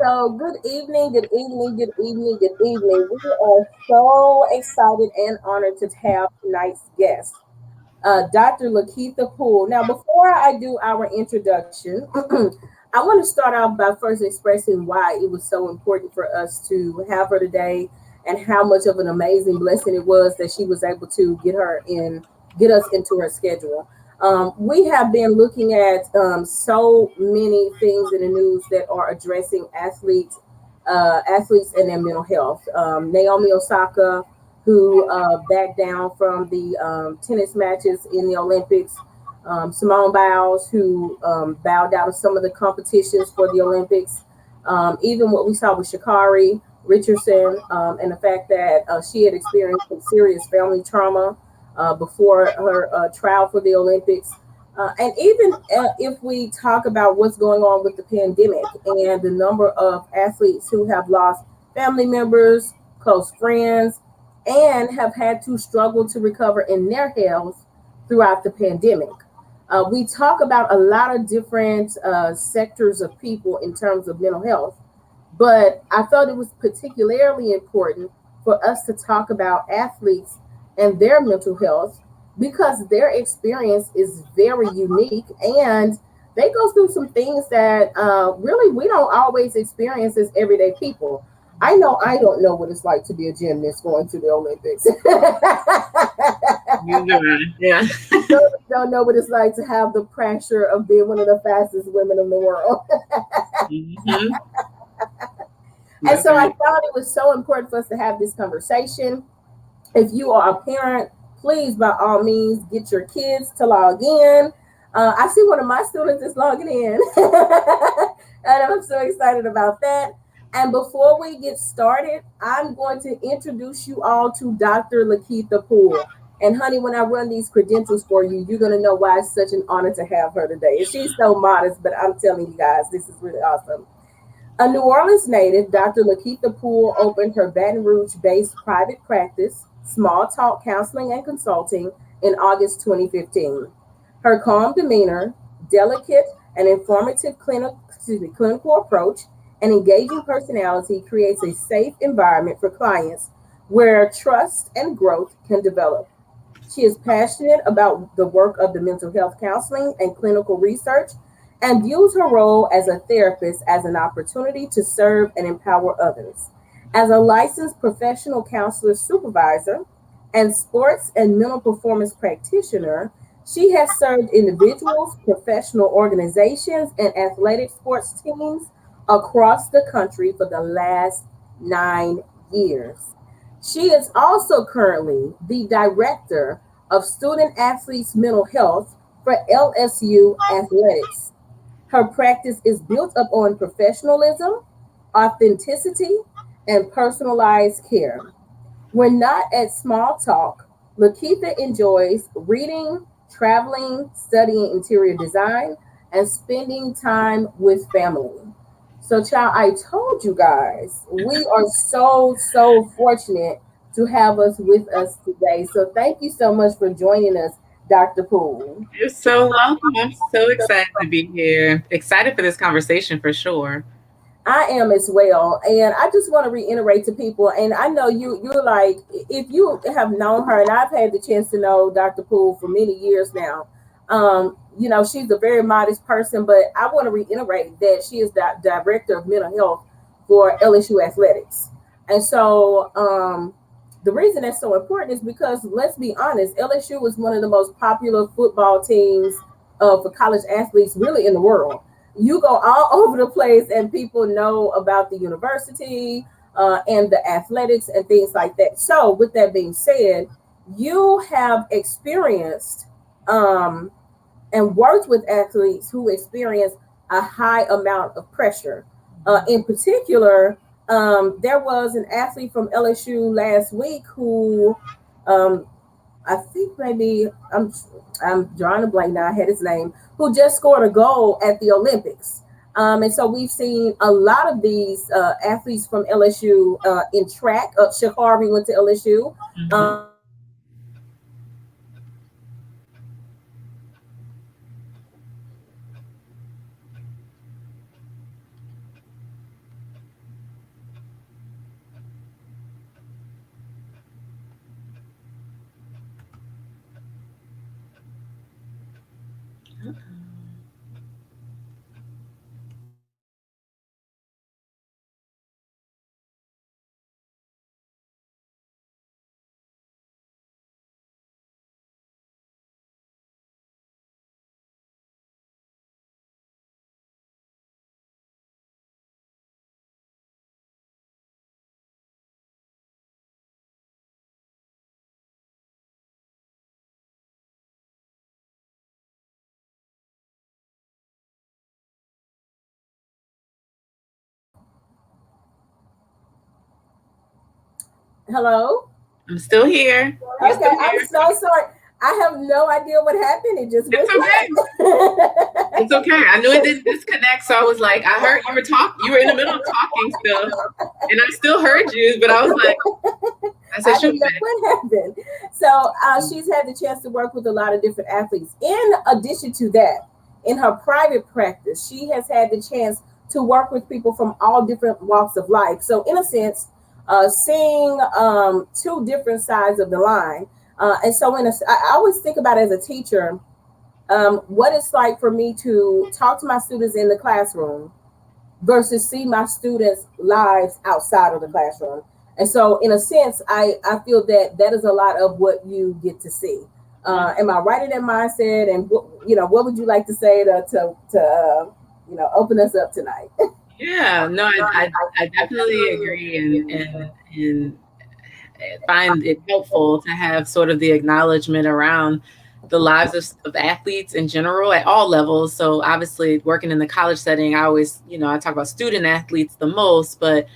So, good evening, good evening, good evening, good evening. We are so excited and honored to have tonight's guest, Dr. LaKeitha Poole. Now, before I do our introduction, I want to start off by first expressing why it was so important for us to have her today and how much of an amazing blessing it was that she was able to get us into her schedule. We have been looking at so many things in the news that are addressing athletes and their mental health. Naomi Osaka, who backed down from the tennis matches in the Olympics. Simone Biles, who bowed out of some of the competitions for the Olympics. Even what we saw with Shakari Richardson, and the fact that she had experienced some serious family trauma before her trial for the Olympics. And even if we talk about what's going on with the pandemic and the number of athletes who have lost family members, close friends, and have had to struggle to recover in their health throughout the pandemic. We talk about a lot of different sectors of people in terms of mental health, but I felt it was particularly important for us to talk about athletes and their mental health because their experience is very unique and they go through some things that really we don't always experience as everyday people. I know I don't know what it's like to be a gymnast going to the Olympics. You doing? Yeah. Don't know what it's like to have the pressure of being one of the fastest women in the world. Hmm. And That's so I right. thought it was so important for us to have this conversation. If you are a parent, please by all means get your kids to log in. I see one of my students is logging in, and I'm so excited about that. And before we get started, I'm going to introduce you all to Dr. LaKeitha Poole. And honey, when I run these credentials for you, you're gonna know why it's such an honor to have her today. And she's so modest, but I'm telling you guys, this is really awesome. A New Orleans native, Dr. LaKeitha Poole opened her Baton Rouge based private practice, Small Talk Counseling and Consulting, in August 2015. Her calm demeanor, delicate and informative clinical approach, and engaging personality creates a safe environment for clients where trust and growth can develop. She is passionate about the work of the mental health counseling and clinical research and views her role as a therapist as an opportunity to serve and empower others. As a licensed professional counselor supervisor and sports and mental performance practitioner, she has served individuals, professional organizations, and athletic sports teams across the country for the last 9 years. She is also currently the director of student athletes mental health for LSU Athletics. Her practice is built upon professionalism, authenticity, and personalized care. When not at small talk, LaKeitha enjoys reading, traveling, studying interior design, and spending time with family. So, child, I told you guys, we are so fortunate to have us with us today. So, thank you so much for joining us, Dr. Poole. You're so welcome. I'm so excited to be here. Excited for this conversation for sure. I am as well, and I just want to reiterate to people. And I know you're like, if you have known her, and I've had the chance to know Dr. Poole for many years now. She's a very modest person, but I want to reiterate that she is the director of mental health for LSU Athletics, and so the reason that's so important is because let's be honest, LSU was one of the most popular football teams for college athletes, really in the world. You go all over the place and people know about the university and the athletics and things like that. So, with that being said, you have experienced um, and worked with athletes who experience a high amount of pressure. In particular, there was an athlete from LSU last week who um, I think maybe I'm drawing a blank now. I had his name, who just scored a goal at the Olympics. And so we've seen a lot of these athletes from LSU in track. Shakari went to LSU. Mhm. Hello? I'm still here. You're Okay, still I'm here. so sorry. I have no idea what happened. It just It's went okay. black. It's okay. I knew it didn't disconnect, so I was like, I heard you were talking. You were in the middle of talking still, and I still heard you, but I was like, I said, I she'll didn't be know what happened. So back. she's had the chance to work with a lot of different athletes. In addition to that, in her private practice, she has had the chance to work with people from all different walks of life. So, in a sense, seeing two different sides of the line. And so, I always think about it as a teacher, what it's like for me to talk to my students in the classroom versus see my students' lives outside of the classroom. And so, in a sense, I feel that that is a lot of what you get to see. Am I right in that mindset? And what would you like to say to open us up tonight? Yeah, no, I definitely agree, and find it helpful to have sort of the acknowledgement around the lives of athletes in general at all levels. So obviously working in the college setting, I always, I talk about student athletes the most, but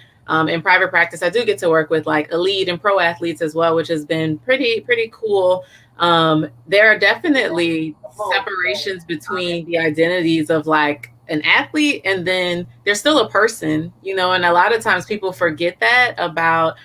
in private practice, I do get to work with like elite and pro athletes as well, which has been pretty cool. There are definitely separations between the identities of like an athlete and then they're still a person, and a lot of times people forget that about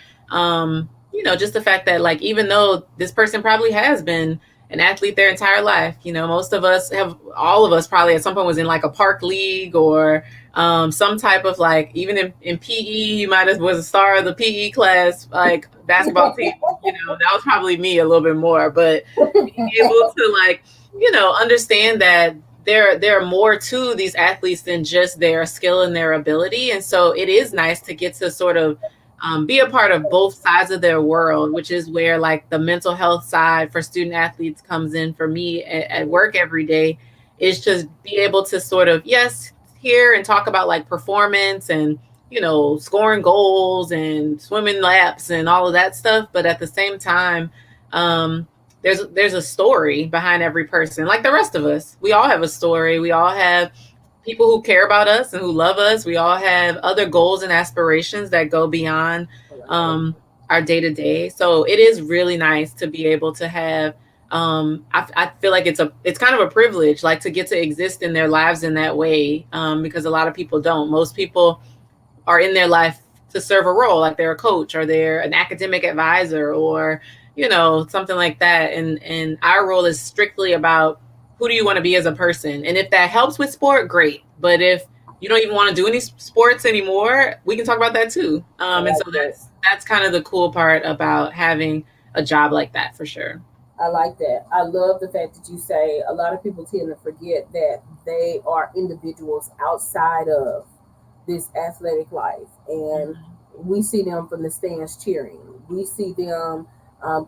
just the fact that like even though this person probably has been an athlete their entire life, most of us have, all of us probably at some point was in like a park league or some type of like, even in PE, you might have was a star of the PE class, like basketball team, that was probably me a little bit more, but being able to like, understand that there are more to these athletes than just their skill and their ability. And so it is nice to get to sort of be a part of both sides of their world, which is where like the mental health side for student athletes comes in for me at work every day, is just be able to sort of, yes, hear and talk about like performance and, scoring goals and swimming laps and all of that stuff. But at the same time, um, there's a story behind every person. Like the rest of us, we all have a story. We all have people who care about us and who love us. We all have other goals and aspirations that go beyond our day to day. So it is really nice to be able to have. I feel like it's kind of a privilege, like to get to exist in their lives in that way, because a lot of people don't. Most people are in their life to serve a role, like they're a coach or they're an academic advisor or something like that. And our role is strictly about who do you want to be as a person, and if that helps with sport, great. But if you don't even want to do any sports anymore, we can talk about that too. I And so like that. that's kind of the cool part about having a job like that for sure. I like that. I love the fact that you say a lot of people tend to forget that they are individuals outside of this athletic life. And we see them from the stands cheering. We see them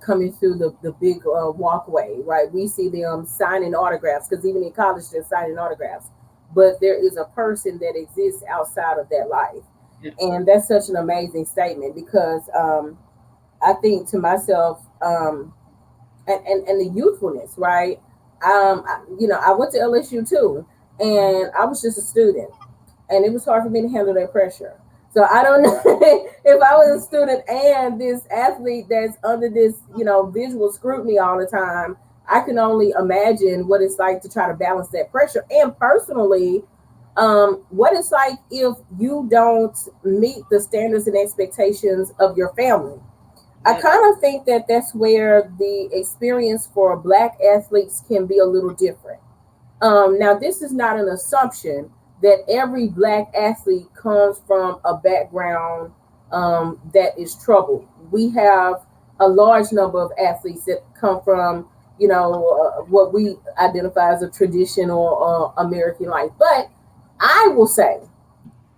coming through the big walkway, right? We see them signing autographs because even in college they're signing autographs. But there is a person that exists outside of that life. Yeah. And that's such an amazing statement because I think to myself, and the youthfulness, right? I went to LSU too, and I was just a student, and it was hard for me to handle that pressure. So I don't know if I was a student and this athlete that's under this, visual scrutiny all the time. I can only imagine what it's like to try to balance that pressure. And personally, what it's like if you don't meet the standards and expectations of your family. I kind of think that that's where the experience for Black athletes can be a little different. Now, this is not an assumption that every Black athlete comes from a background that is troubled. We have a large number of athletes that come from, what we identify as a traditional American life. But I will say,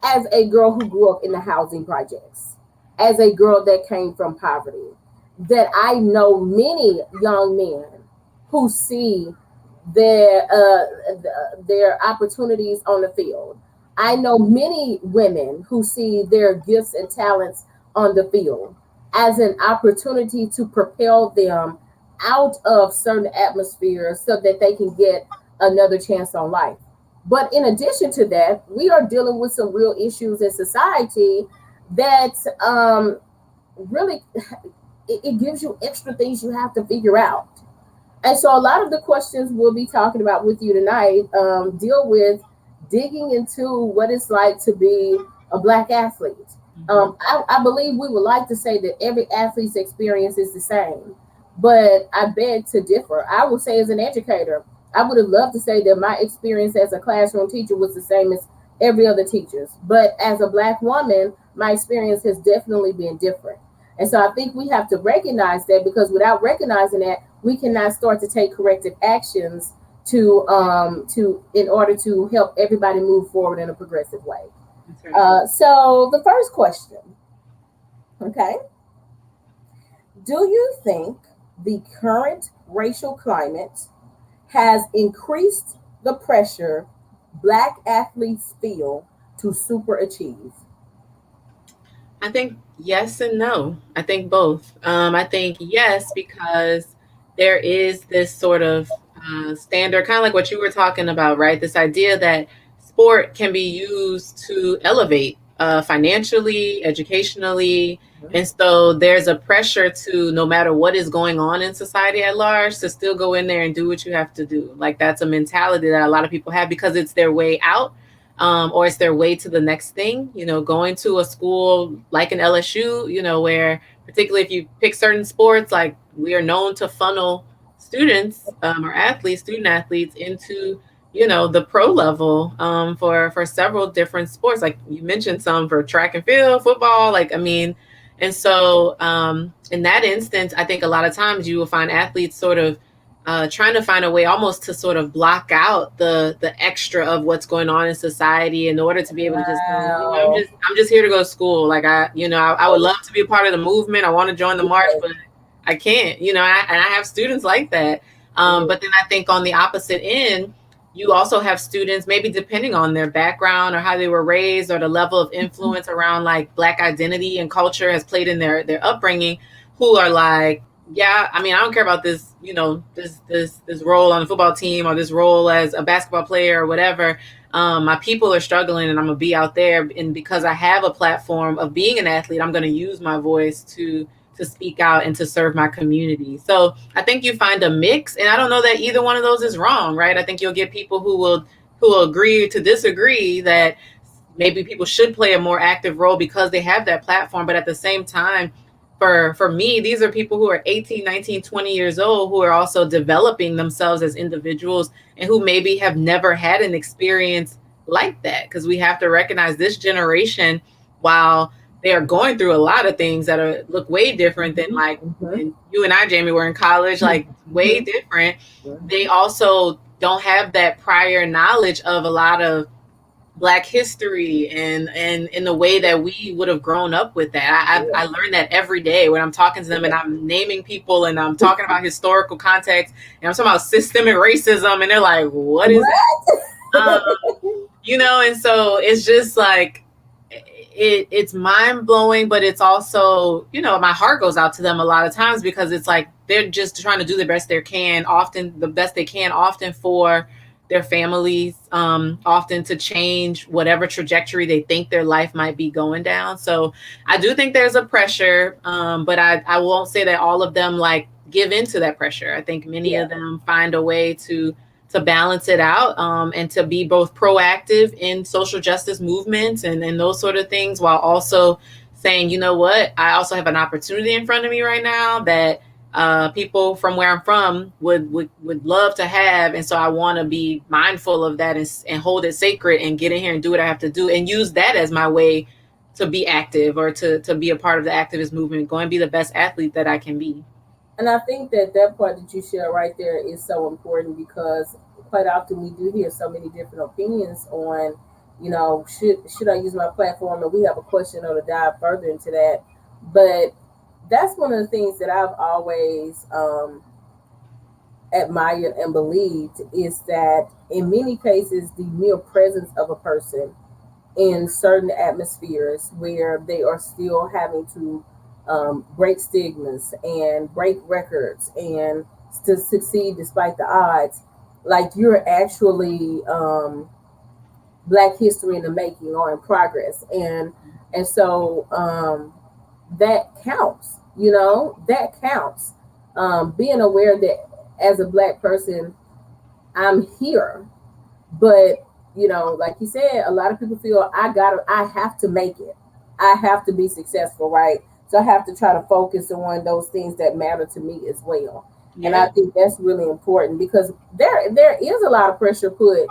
as a girl who grew up in the housing projects, as a girl that came from poverty, that I know many young men who see their opportunities on the field. I know many women who see their gifts and talents on the field as an opportunity to propel them out of certain atmospheres so that they can get another chance on life. But in addition to that, we are dealing with some real issues in society that really it gives you extra things you have to figure out. And so a lot of the questions we'll be talking about with you tonight deal with digging into what it's like to be a Black athlete. I believe we would like to say that every athlete's experience is the same, but I beg to differ. I would say, as an educator, I would have loved to say that my experience as a classroom teacher was the same as every other teacher's. But as a Black woman, my experience has definitely been different. And so I think we have to recognize that, because without recognizing that, we cannot start to take corrective actions to in order to help everybody move forward in a progressive way. Right. So the first question, okay, do you think the current racial climate has increased the pressure Black athletes feel to superachieve? I think yes and no. I think both. I think yes, because there is this sort of standard, kind of like what you were talking about, right? This idea that sport can be used to elevate financially, educationally. And so there's a pressure to, no matter what is going on in society at large, to still go in there and do what you have to do. Like, that's a mentality that a lot of people have because it's their way out. Or it's their way to the next thing, going to a school like an LSU, where particularly if you pick certain sports, like we are known to funnel students or athletes, student athletes into, the pro level for several different sports. Like you mentioned some for track and field, football, and so in that instance, I think a lot of times you will find athletes sort of trying to find a way almost to sort of block out the extra of what's going on in society in order to be able to just go, I'm just here to go to school. Like I would love to be a part of the movement. I want to join the march, but I can't, and I have students like that. But then I think on the opposite end, you also have students, maybe depending on their background or how they were raised or the level of influence around like Black identity and culture has played in their upbringing, who are like, yeah, I don't care about this, this role on the football team or this role as a basketball player or whatever. My people are struggling and I'm gonna be out there. And because I have a platform of being an athlete, I'm gonna use my voice to speak out and to serve my community. So I think you find a mix, and I don't know that either one of those is wrong, right? I think you'll get people who will agree to disagree that maybe people should play a more active role because they have that platform. But at the same time, for me, these are people who are 18, 19, 20 years old who are also developing themselves as individuals and who maybe have never had an experience like that. Because we have to recognize this generation, while they are going through a lot of things that look way different than like when you and I, Jamie, were in college, like way different. They also don't have that prior knowledge of a lot of Black history and in the way that we would have grown up with that. I learned that every day when I'm talking to them and I'm naming people and I'm talking about historical context and I'm talking about systemic racism and they're like, what is that? And so it's just like, it's mind blowing, but it's also, my heart goes out to them a lot of times because it's like, they're just trying to do the best they can, often for their families, often to change whatever trajectory they think their life might be going down. So I do think there's a pressure, but I won't say that all of them like give into that pressure. I think many of them find a way to balance it out and to be both proactive in social justice movements and those sort of things, while also saying, you know what, I also have an opportunity in front of me right now that people from where I'm from would love to have. And so I want to be mindful of that and hold it sacred and get in here and do what I have to do and use that as my way to be active or to be a part of the activist movement, go and be the best athlete that I can be. And I think that that part that you share right there is so important because quite often we do hear so many different opinions on, should I use my platform? And we have a question or to dive further into that. But that's one of the things that I've always admired and believed is that in many cases, the mere presence of a person in certain atmospheres where they are still having to break stigmas and break records and to succeed despite the odds, like you're actually Black history in the making or in progress, and so that counts. That counts. Being aware that as a Black person, I'm here, but like you said, a lot of people feel I have to make it. I have to be successful, right? So I have to try to focus on those things that matter to me as well. And I Yeah. think that's really important because there is a lot of pressure put,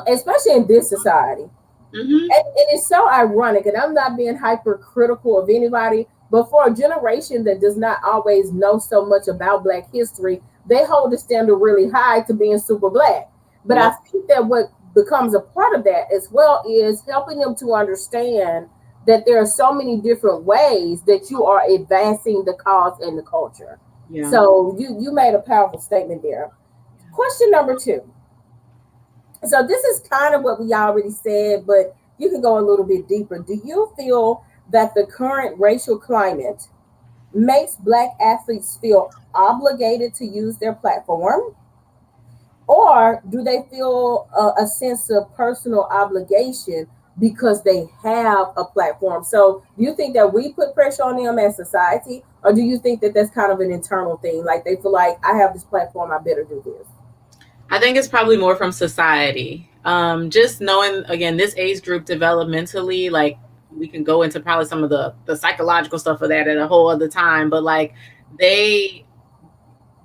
especially in this society, Hmm. and it is so ironic, and I'm not being hypercritical of anybody, but for a generation that does not always know so much about Black history, they hold the standard really high to being super Black. But I Yep. think that what becomes a part of that as well is helping them to understand that there are so many different ways that you are advancing the cause and the culture. Yeah. So you made a powerful statement there. Question number two. So this is kind of what we already said, but you can go a little bit deeper. Do you feel that the current racial climate makes Black athletes feel obligated to use their platform? Or do they feel a sense of personal obligation because they have a platform? So, do you think that we put pressure on them as society, or do you think that that's kind of an internal thing? Like they feel like I have this platform, I better do this. I think it's probably more from society. Just knowing again this age group developmentally, like we can go into probably some of the psychological stuff of that at a whole other time, but like they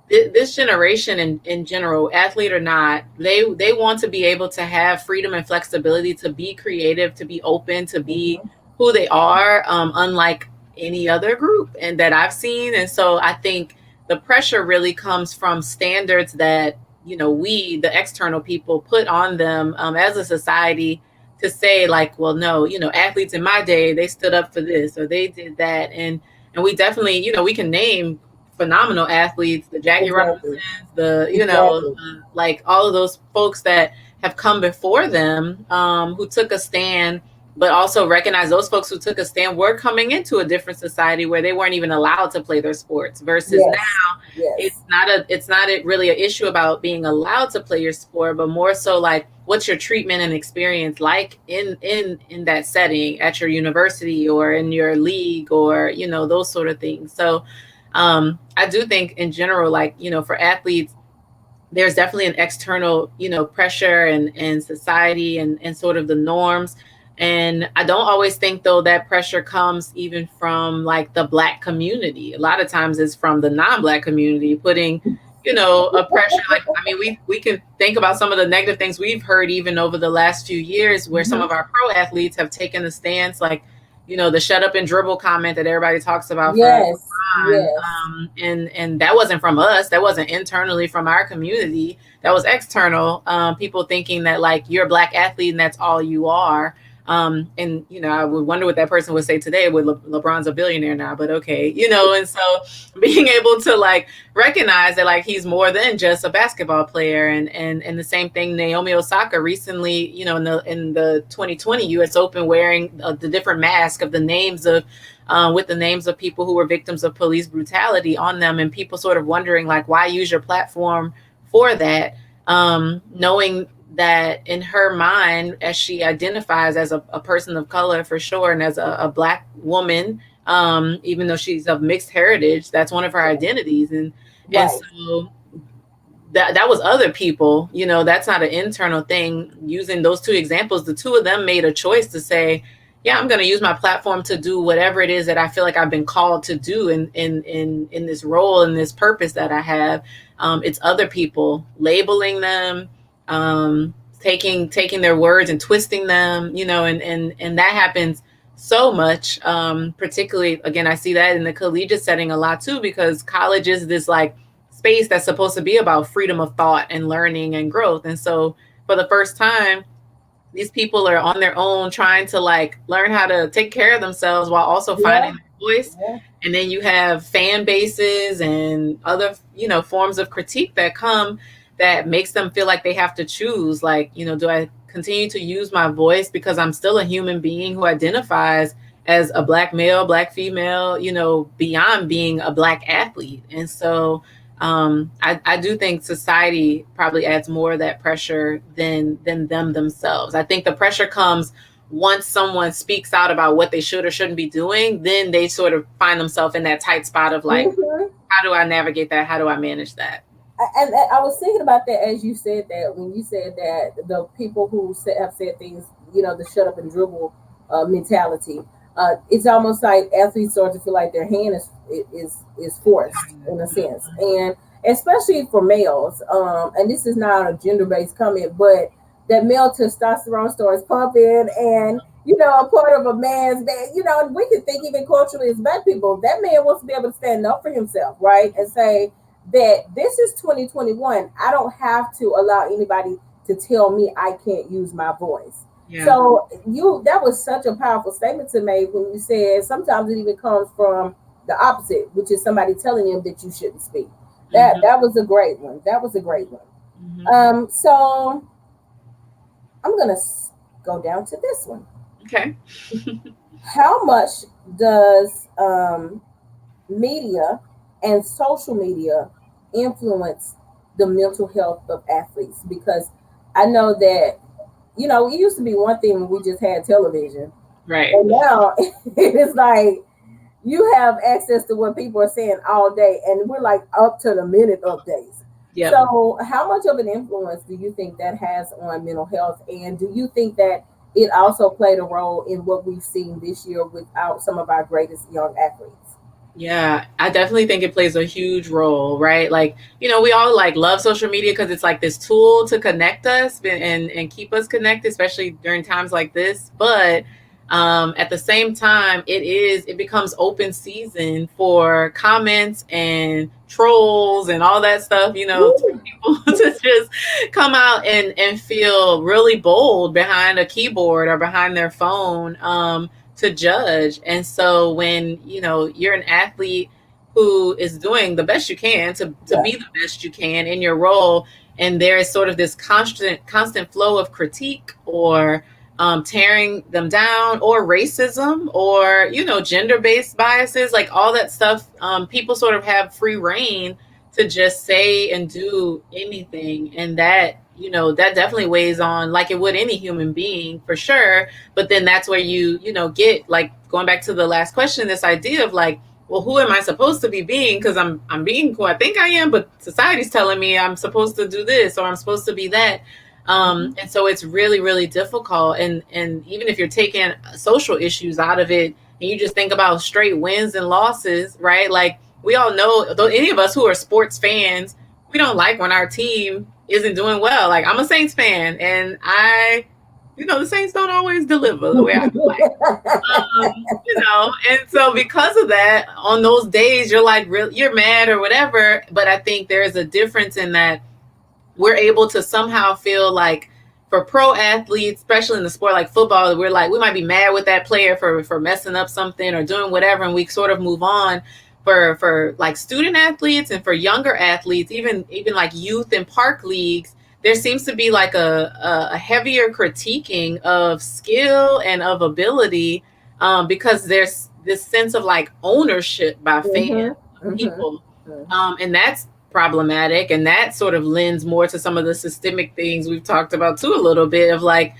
this generation in general, athlete or not, they want to be able to have freedom and flexibility to be creative, to be open, to be Mm-hmm. who they are, unlike any other group and that I've seen. And so I think the pressure really comes from standards that we, the external people, put on them as a society to say like, well, no, athletes in my day they stood up for this or they did that, and we definitely we can name phenomenal athletes, the Jackie Exactly. Robinsons, the Exactly. like all of those folks that have come before them, who took a stand, but also recognize those folks who took a stand were coming into a different society where they weren't even allowed to play their sports. Versus now, Yes. Yes. it's not really an issue about being allowed to play your sport, but more so like what's your treatment and experience like in that setting at your university or in your league or those sort of things. So I do think in general, like, for athletes, there's definitely an external, pressure and society and sort of the norms. And I don't always think though that pressure comes even from like the Black community. A lot of times it's from the non-Black community putting, a pressure. Like, I mean, we can think about some of the negative things we've heard even over the last few years where some Hmm. of our pro athletes have taken a stance like, the shut up and dribble comment that everybody talks about for Yes. on. Yes. And that wasn't from us. That wasn't internally from our community. That was external. People thinking that like you're a Black athlete and that's all you are. And I would wonder what that person would say today. With LeBron's a billionaire now, but okay, And so being able to like recognize that like he's more than just a basketball player, and the same thing. Naomi Osaka recently, in the 2020 U.S. Open, wearing the different mask of the names of with the names of people who were victims of police brutality on them, and people sort of wondering like, why use your platform for that, knowing that in her mind, as she identifies as a person of color for sure, and as a Black woman, even though she's of mixed heritage, that's one of her identities, and Right. so that was other people, that's not an internal thing. Using those two examples, the two of them made a choice to say, yeah, I'm going to use my platform to do whatever it is that I feel like I've been called to do in this role and this purpose that I have. It's other people labeling them, taking their words and twisting them, and that happens so much. Particularly, again, I see that in the collegiate setting a lot too, because college is this like space that's supposed to be about freedom of thought and learning and growth. And so for the first time, these people are on their own trying to like learn how to take care of themselves while also Yeah, finding their voice. yeah. And then you have fan bases and other, forms of critique that come that makes them feel like they have to choose, like, do I continue to use my voice because I'm still a human being who identifies as a black male, black female, beyond being a black athlete. And so I do think society probably adds more of that pressure than them themselves. I think the pressure comes once someone speaks out about what they should or shouldn't be doing, then they sort of find themselves in that tight spot of like, Mhm. how do I navigate that? How do I manage that? And I was thinking about that as you said that, when you said that the people who have said things, the shut up and dribble mentality. It's almost like athletes start to feel like their hand is forced in a sense, and especially for males. And this is not a gender based comment, but that male testosterone starts pumping, and a part of a man's man. We can think even culturally as black people, that man wants to be able to stand up for himself, right, and say that this is 2021. I don't have to allow anybody to tell me I can't use my voice. Yeah. So that was such a powerful statement to make when you said sometimes it even comes from the opposite, which is somebody telling him that you shouldn't speak. That was a great one. That was a great one. So I'm gonna go down to this one. Okay. How much does media and social media influence the mental health of athletes? Because I know that it used to be one thing when we just had television, Right. and now it's like you have access to what people are saying all day, and we're like up to the minute updates. Yep. So, how much of an influence do you think that has on mental health, and do you think that it also played a role in what we've seen this year without some of our greatest young athletes? Yeah, I definitely think it plays a huge role, right? Like, we all like love social media because it's like this tool to connect us and keep us connected, especially during times like this. But at the same time, it becomes open season for comments and trolls and all that stuff, for people to just come out and feel really bold behind a keyboard or behind their phone. To judge. And so when, you're an athlete who is doing the best you can to be the best you can in your role, and there is sort of this constant flow of critique or tearing them down, or racism, or, gender-based biases, like all that stuff, people sort of have free reign to just say and do anything. And that, that definitely weighs on, like it would any human being, for sure. But then that's where you get, like, going back to the last question, this idea of like, well, who am I supposed to be being? Because I'm being who I think I am, but society's telling me I'm supposed to do this or I'm supposed to be that. And so it's really, really difficult. And even if you're taking social issues out of it, and you just think about straight wins and losses, right? Like, we all know, though, any of us who are sports fans, we don't like when our team isn't doing well. Like, I'm a Saints fan, and the Saints don't always deliver the way I like. And so because of that, on those days, you're like, you're mad or whatever. But I think there's a difference in that we're able to somehow feel like, for pro athletes, especially in the sport like football, we're like, we might be mad with that player for messing up something or doing whatever, and we sort of move on. For like student athletes and for younger athletes, even like youth and park leagues, there seems to be like a heavier critiquing of skill and of ability, because there's this sense of like ownership by fans, people, and that's problematic, and that sort of lends more to some of the systemic things we've talked about too, a little bit of like,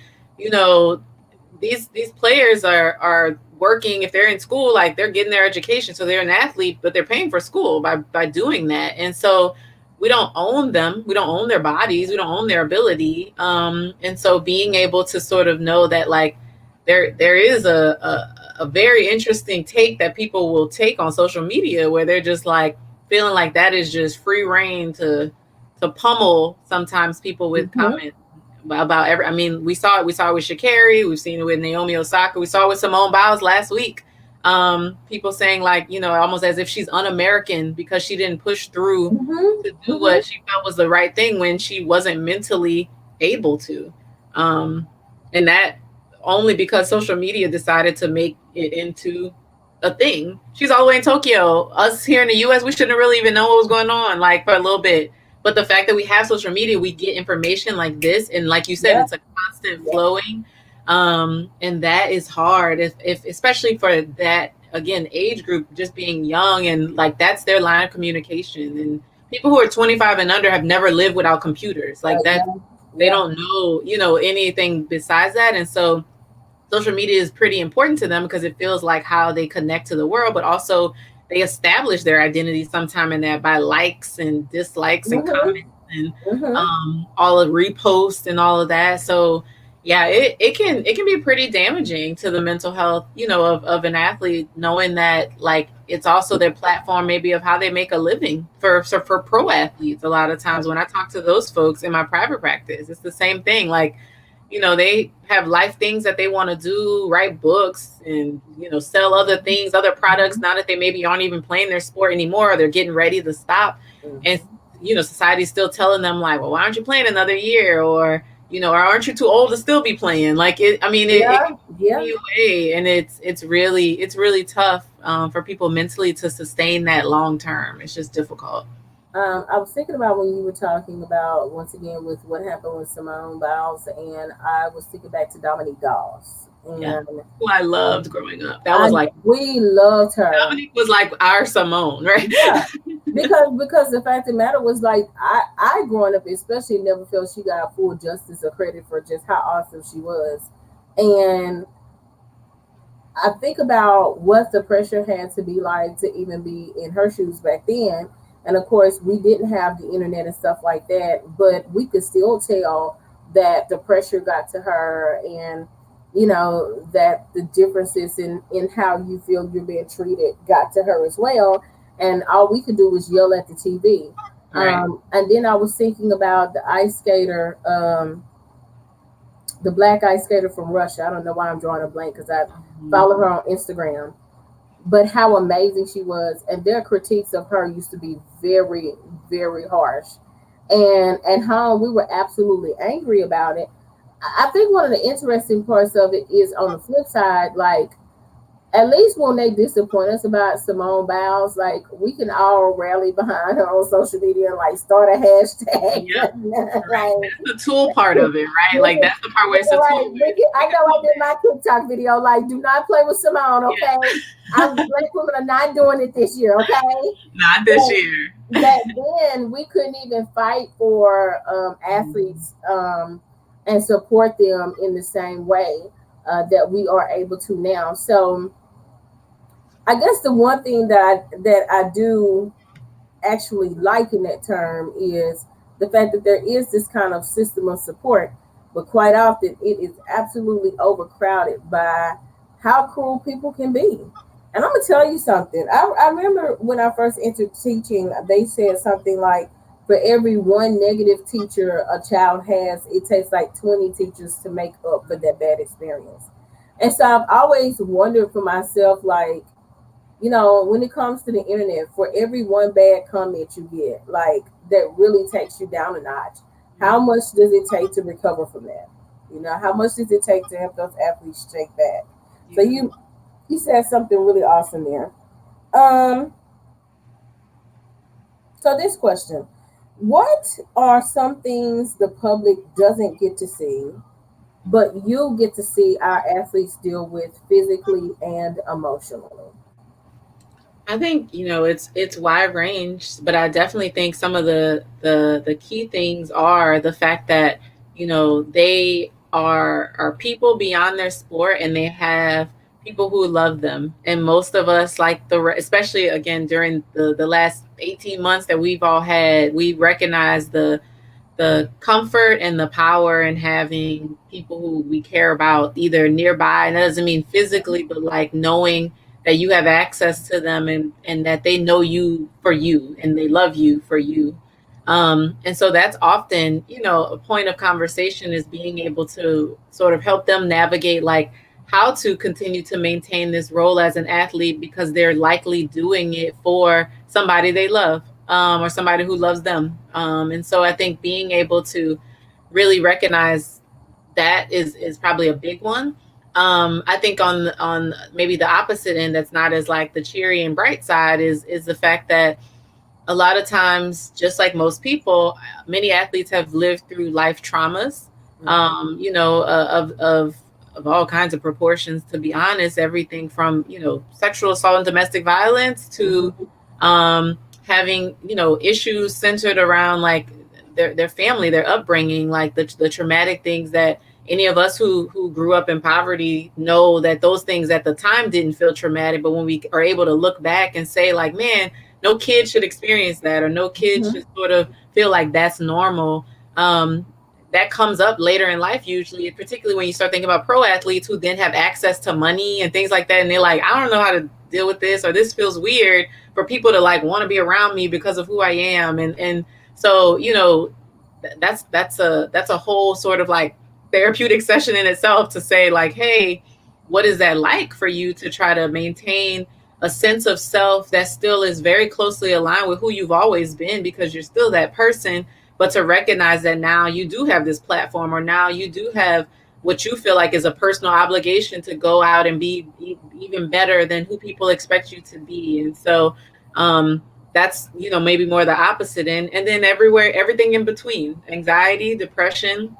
these players are working. If they're in school, like, they're getting their education, so they're an athlete, but they're paying for school by doing that. And so we don't own them, we don't own their bodies, we don't own their ability. And so being able to sort of know that, like, there is a very interesting take that people will take on social media, where they're just like feeling like that is just free reign to pummel sometimes people with comments about every. I mean, we saw it. We saw it with Sha'Carri. We've seen it with Naomi Osaka. We saw it with Simone Biles last week. People saying like, almost as if she's un-American because she didn't push through Mm-hmm. to do Mm-hmm. what she felt was the right thing when she wasn't mentally able to. And that only because social media decided to make it into a thing. She's all the way in Tokyo. Us here in the US, we shouldn't really even know what was going on, like for a little bit. But the fact that we have social media, we get information like this, and like you said, Yep. it's a constant Yep. flowing, and that is hard. If especially for that again age group, just being young and like that's their line of communication. And people who are 25 and under have never lived without computers, like that. Yeah. They Yeah. don't know, anything besides that, and so social media is pretty important to them because it feels like how they connect to the world, but also they establish their identity sometime in that by likes and dislikes and Mm-hmm. comments and Mm-hmm. all of reposts and all of that. So yeah, it can be pretty damaging to the mental health, of an athlete, knowing that like it's also their platform maybe of how they make a living for pro athletes. A lot of times when I talk to those folks in my private practice, it's the same thing. Like, they have life things that they want to do, write books and, sell other things, other products, now that they maybe aren't even playing their sport anymore, or they're getting ready to stop. And, Mm-hmm. society's still telling them like, well, why aren't you playing another year? Or aren't you too old to still be playing? Like it can Yeah. keep Yeah. you away. And it's really tough for people mentally to sustain that long term. It's just difficult. I was thinking about when you were talking about once again with what happened with Simone Biles, and I was thinking back to Dominique Dawes, Yeah. and Who I loved growing up. That I was like we loved her. Dominique was like our Simone, right? Yeah, because the fact of the matter was like I growing up especially never felt she got full justice or credit for just how awesome she was, and I think about what the pressure had to be like to even be in her shoes back then. And of course, we didn't have the internet and stuff like that, but we could still tell that the pressure got to her, and that the differences in how you feel you're being treated got to her as well. And all we could do was yell at the TV. Right. And then I was thinking about the ice skater, the black ice skater from Russia. I don't know why I'm drawing a blank because I Mhm. follow her on Instagram, but how amazing she was. And their critiques of her used to be very, very harsh. And how we were absolutely angry about it. I think one of the interesting parts of it is on the flip side, like at least when they disappoint us about Simone Biles, like we can all rally behind her on social media and like start a hashtag. Yep. Right. Like, That's the tool part of it, right? Like that's the part where it's a like, tool. I We can know I pull did back. my TikTok video. Like, do not play with Simone, Yeah. okay? Black women are not doing it this year, okay? Not this But year. back then, we couldn't even fight for Mhm. athletes and support them in the same way that we are able to now. So, I guess the one thing that I do actually like in that term is the fact that there is this kind of system of support, but quite often it is absolutely overcrowded by how cruel people can be. And I'm gonna tell you something. I remember when I first entered teaching, they said something like, for every one negative teacher a child has, it takes like 20 teachers to make up for that bad experience. And so I've always wondered for myself, like, when it comes to the internet, for every one bad comment you get, like that really takes you down a notch, how much does it take to recover from that? How much does it take to help those athletes shake back? So Yeah. you said something really awesome there. Um, so this question: what are some things the public doesn't get to see, but you get to see our athletes deal with physically and emotionally? I think it's wide range, but I definitely think some of the key things are the fact that they are people beyond their sport, and they have people who love them. And most of us, like especially again during the last 18 months that we've all had, we recognize the comfort and the power in having people who we care about either nearby. And that doesn't mean physically, but like knowing that you have access to them, and that they know you for you and they love you for you. And so that's often, a point of conversation, is being able to sort of help them navigate like how to continue to maintain this role as an athlete, because they're likely doing it for somebody they love, or somebody who loves them. And so I think being able to really recognize that is probably a big one. I think on maybe the opposite end, that's not as like the cheery and bright side, is the fact that a lot of times, just like most people, many athletes have lived through life traumas, of all kinds of proportions, to be honest, everything from, sexual assault and domestic violence to having, issues centered around like their family, their upbringing, like the traumatic things that any of us who grew up in poverty know, that those things at the time didn't feel traumatic, but when we are able to look back and say like, man, no kid should experience that, or no kid should sort of feel like that's normal. That comes up later in life, usually, particularly when you start thinking about pro athletes who then have access to money and things like that. And they're like, I don't know how to deal with this, or this feels weird for people to like want to be around me because of who I am. And so, that's a whole sort of like therapeutic session in itself, to say like, hey, what is that like for you to try to maintain a sense of self that still is very closely aligned with who you've always been, because you're still that person, but to recognize that now you do have this platform, or now you do have what you feel like is a personal obligation to go out and be even better than who people expect you to be. And so that's, maybe more the opposite end. And then everything in between: anxiety, depression,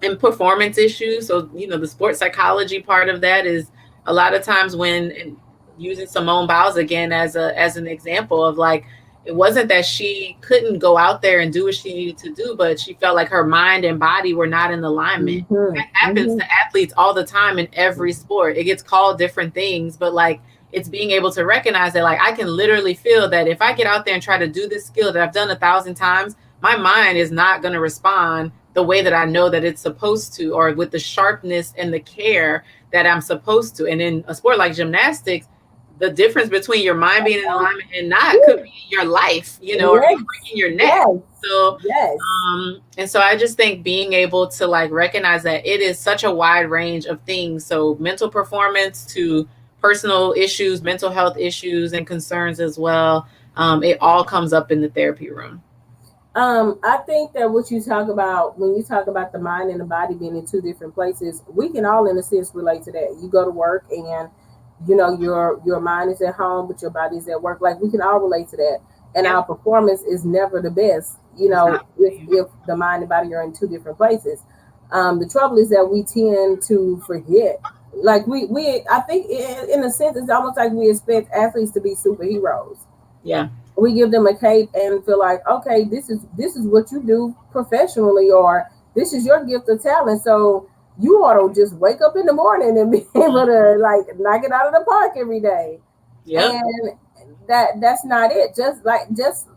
and performance issues. So, the sports psychology part of that is a lot of times when, using Simone Biles again as an example of like, it wasn't that she couldn't go out there and do what she needed to do, but she felt like her mind and body were not in alignment. That happens to athletes all the time in every sport. It gets called different things, but like, it's being able to recognize that like, I can literally feel that if I get out there and try to do this skill that I've done 1,000 times, my mind is not going to respond the way that I know that it's supposed to, or with the sharpness and the care that I'm supposed to. And in a sport like gymnastics, the difference between your mind being in alignment and not could be your life, or breaking your neck. So, and so I just think being able to like recognize that it is such a wide range of things. So mental performance to personal issues, mental health issues and concerns as well. It all comes up in the therapy room. I think that what you talk about when you talk about the mind and the body being in two different places, we can all in a sense relate to that. You go to work and your mind is at home, but your body is at work. Like, we can all relate to that. And our performance is never the best, if the mind and body are in two different places. The trouble is that we tend to forget. Like I think in a sense, it's almost like we expect athletes to be superheroes. Yeah. We give them a cape and feel like, okay, this is what you do professionally, or this is your gift of talent. So you ought to just wake up in the morning and be able to like knock it out of the park every day. Yeah. And that's not it. Just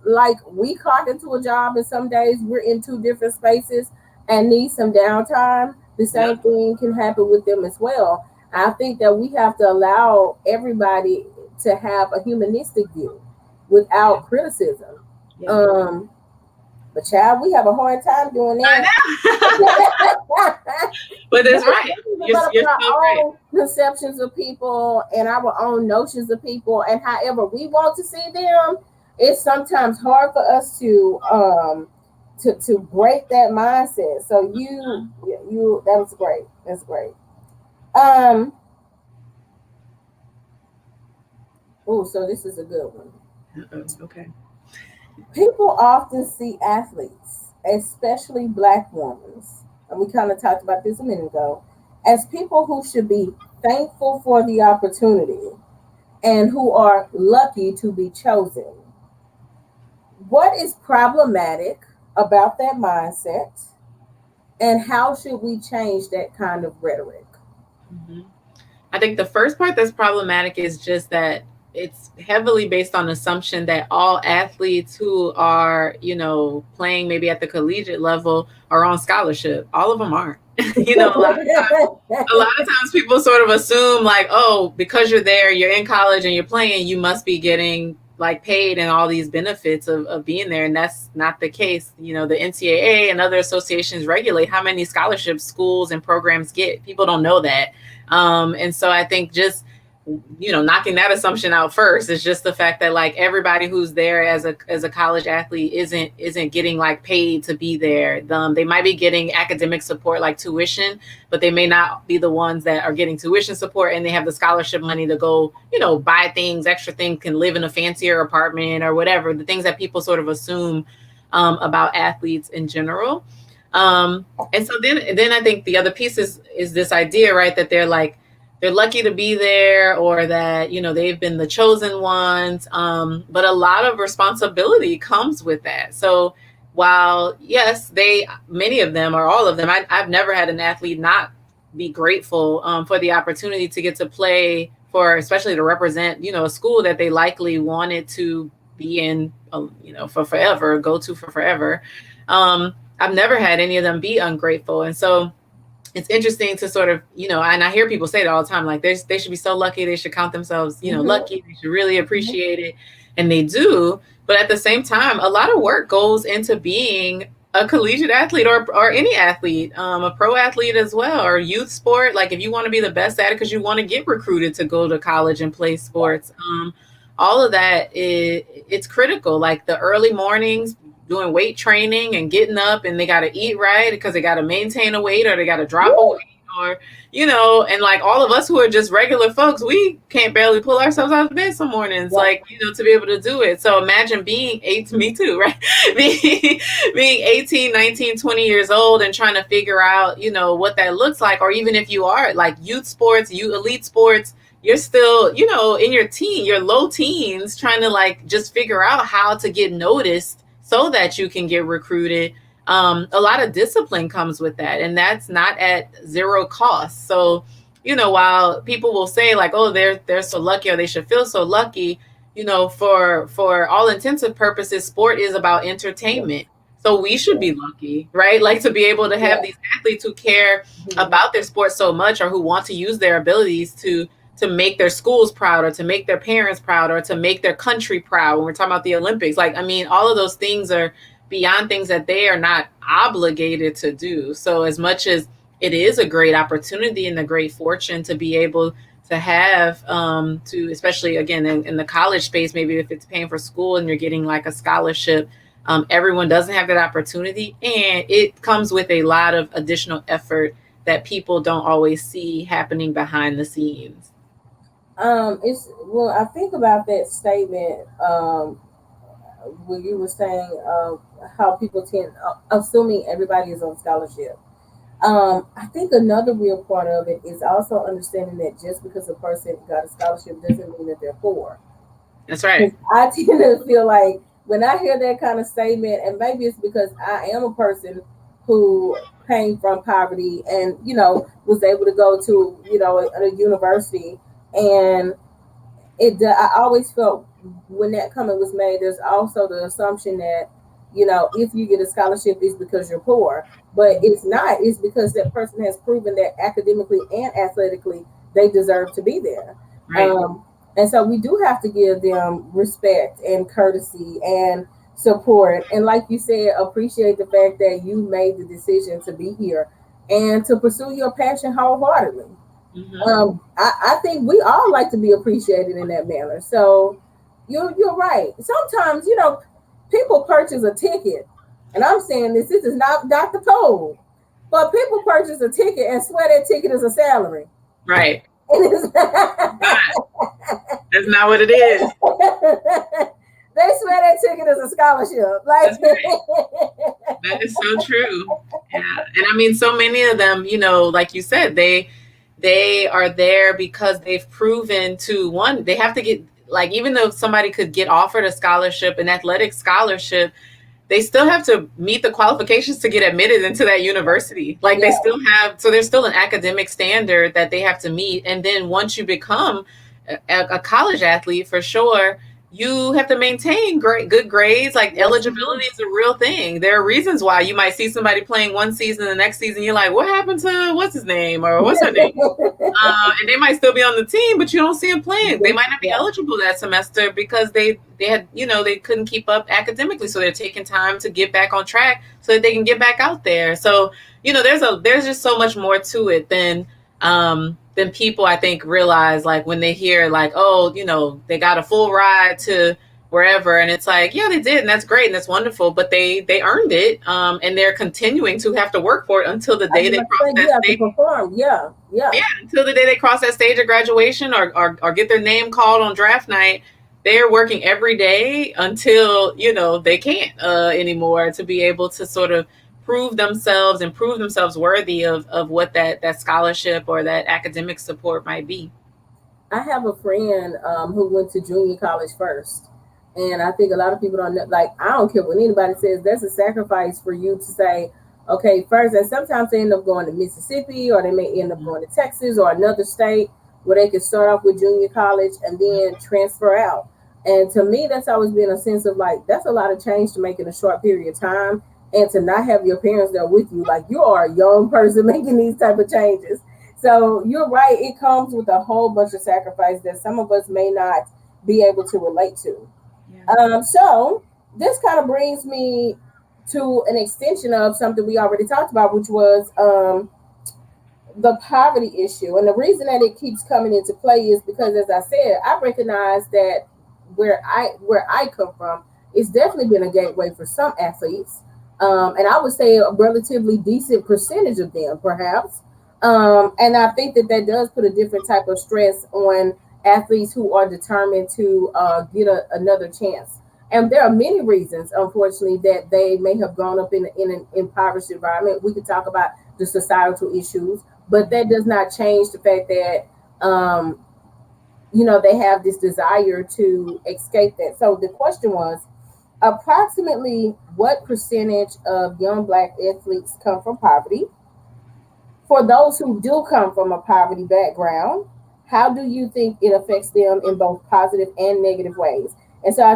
like we clock into a job, and some days we're in two different spaces and need some downtime. The same thing can happen with them as well. I think that we have to allow everybody to have a humanistic view without criticism. But child, we have a hard time doing that. But that's right. You're our so right. own conceptions of people and our own notions of people, and however we want to see them, it's sometimes hard for us to break that mindset. So you that was great. That's great. Oh, so this is a good one. Okay. People often see athletes, especially Black women, and we kind of talked about this a minute ago, as people who should be thankful for the opportunity and who are lucky to be chosen. What is problematic about that mindset, and how should we change that kind of rhetoric? I think the first part that's problematic is just that it's heavily based on assumption that all athletes who are, playing maybe at the collegiate level are on scholarship. All of them aren't. A lot of times people sort of assume like, oh, because you're there, you're in college and you're playing, you must be getting like paid and all these benefits of being there. And that's not the case. You know, the NCAA and other associations regulate how many scholarships schools and programs get. People don't know that. And so I think just, you know, knocking that assumption out first is just the fact that like everybody who's there as a college athlete isn't getting like paid to be there. They might be getting academic support like tuition, but they may not be the ones that are getting tuition support and they have the scholarship money to go, you know, buy things, extra things, can live in a fancier apartment or whatever, the things that people sort of assume about athletes in general. And so then I think the other piece is this idea, right, that they're lucky to be there, or that, you know, they've been the chosen ones. But a lot of responsibility comes with that. So while, yes, many of them or all of them, I've never had an athlete not be grateful for the opportunity to get to play for, especially to represent, you know, a school that they likely wanted to be in, you know, for forever, go to for forever. I've never had any of them be ungrateful. And so it's interesting to sort of, you know, and I hear people say that all the time, like they should be so lucky, they should count themselves, you know, lucky, they should really appreciate it. And they do. But at the same time, a lot of work goes into being a collegiate athlete or any athlete, a pro athlete as well, or youth sport. Like if you want to be the best at it because you want to get recruited to go to college and play sports, all of that, it's critical. Like the early mornings, doing weight training and getting up, and they got to eat right because they got to maintain a weight or they got to drop a weight, or, you know, and like all of us who are just regular folks, we can't barely pull ourselves out of bed some mornings, like, you know, to be able to do it. So imagine being me too, right? being 18, 19, 20 years old and trying to figure out, you know, what that looks like. Or even if you are like youth sports, elite sports, you're still, you know, in your low teens, trying to like just figure out how to get noticed so that you can get recruited. A lot of discipline comes with that, and that's not at zero cost. So, you know, while people will say like, oh, they're so lucky, or they should feel so lucky, you know, for all intensive purposes, sport is about entertainment. So we should be lucky, right? Like to be able to have these athletes who care about their sport so much, or who want to use their abilities to make their schools proud, or to make their parents proud, or to make their country proud. When we're talking about the Olympics, like, I mean, all of those things are beyond things that they are not obligated to do. So as much as it is a great opportunity and a great fortune to be able to have, to, especially again, in the college space, maybe if it's paying for school and you're getting like a scholarship, everyone doesn't have that opportunity. And it comes with a lot of additional effort that people don't always see happening behind the scenes. I think about that statement when you were saying how people tend assuming everybody is on scholarship. I think another real part of it is also understanding that just because a person got a scholarship doesn't mean that they're poor. That's right. I tend to feel like when I hear that kind of statement, and maybe it's because I am a person who came from poverty and, you know, was able to go to, you know, a university, and I always felt when that comment was made, there's also the assumption that, you know, if you get a scholarship, it's because you're poor. But it's not. It's because that person has proven that academically and athletically they deserve to be there. Right. And so we do have to give them respect and courtesy and support. And like you said, appreciate the fact that you made the decision to be here and to pursue your passion wholeheartedly. I think we all like to be appreciated in that manner. So you're right. Sometimes, you know, people purchase a ticket, and I'm saying this is not Dr. Poole, but people purchase a ticket and swear that ticket is a salary. Right. And it's That's not what it is. They swear that ticket is a scholarship. Like that is so true. Yeah. And I mean, so many of them, you know, like you said, they are there because they've proven to, one, they have to get, like, even though somebody could get offered a scholarship, an athletic scholarship, they still have to meet the qualifications to get admitted into that university. Like they still have, so there's still an academic standard that they have to meet. And then once you become a college athlete, for sure, you have to maintain good grades. Like Yes, you do. eligibility is a real thing. There are reasons why you might see somebody playing one season, the next season you're like, what happened to what's his name or what's her name? And they might still be on the team, but you don't see them playing. They might not be Yeah. eligible that semester because they had, they couldn't keep up academically, so they're taking time to get back on track so that they can get back out there. So there's just so much more to it than people I think realize. Like when they hear like, oh, they got a full ride to wherever, and it's like, yeah, they did, and that's great and that's wonderful, but they earned it, and they're continuing to have to work for it until the I day was they about to cross say that you have to stage. perform. Yeah, yeah. Yeah, until the day they cross that stage of graduation, or get their name called on draft night. They're working every day until they can't anymore, to be able to sort of prove themselves worthy of what that scholarship or that academic support might be. I have a friend who went to junior college first. And I think a lot of people don't know, like, I don't care what anybody says, that's a sacrifice for you to say, okay, first. And sometimes they end up going to Mississippi, or they may end up going to Texas or another state where they can start off with junior college and then transfer out. And to me, that's always been a sense of like, that's a lot of change to make in a short period of time. And to not have your parents there with you, like you are a young person making these type of changes. So you're right. It comes with a whole bunch of sacrifice that some of us may not be able to relate to. Yeah. So this kind of brings me to an extension of something we already talked about, which was the poverty issue. And the reason that it keeps coming into play is because, as I said, I recognize that where I come from, it's definitely been a gateway for some athletes, and I would say a relatively decent percentage of them, perhaps. And I think that that does put a different type of stress on athletes who are determined to get another chance. And there are many reasons, unfortunately, that they may have grown up in an impoverished environment. We could talk about the societal issues, but that does not change the fact that they have this desire to escape that. So the question was, approximately what percentage of young black athletes come from poverty? For those who do come from a poverty background, how do you think it affects them in both positive and negative ways? And so I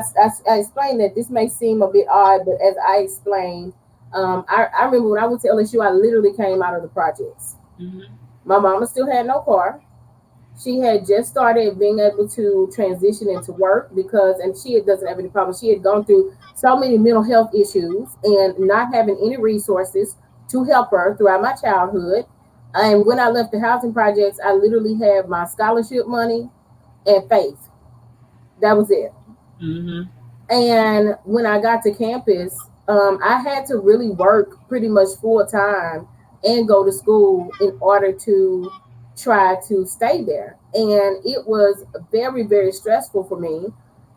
explained that this may seem a bit odd, but as I explained, I remember when I went to LSU, I literally came out of the projects. Mm-hmm. My mama still had no car. She had just started being able to transition into work because, and she doesn't have any problems. She had gone through so many mental health issues and not having any resources to help her throughout my childhood. And when I left the housing projects, I literally had my scholarship money and faith. That was it. Mm-hmm. And when I got to campus, I had to really work pretty much full time and go to school in order to try to stay there. And it was very, very stressful for me.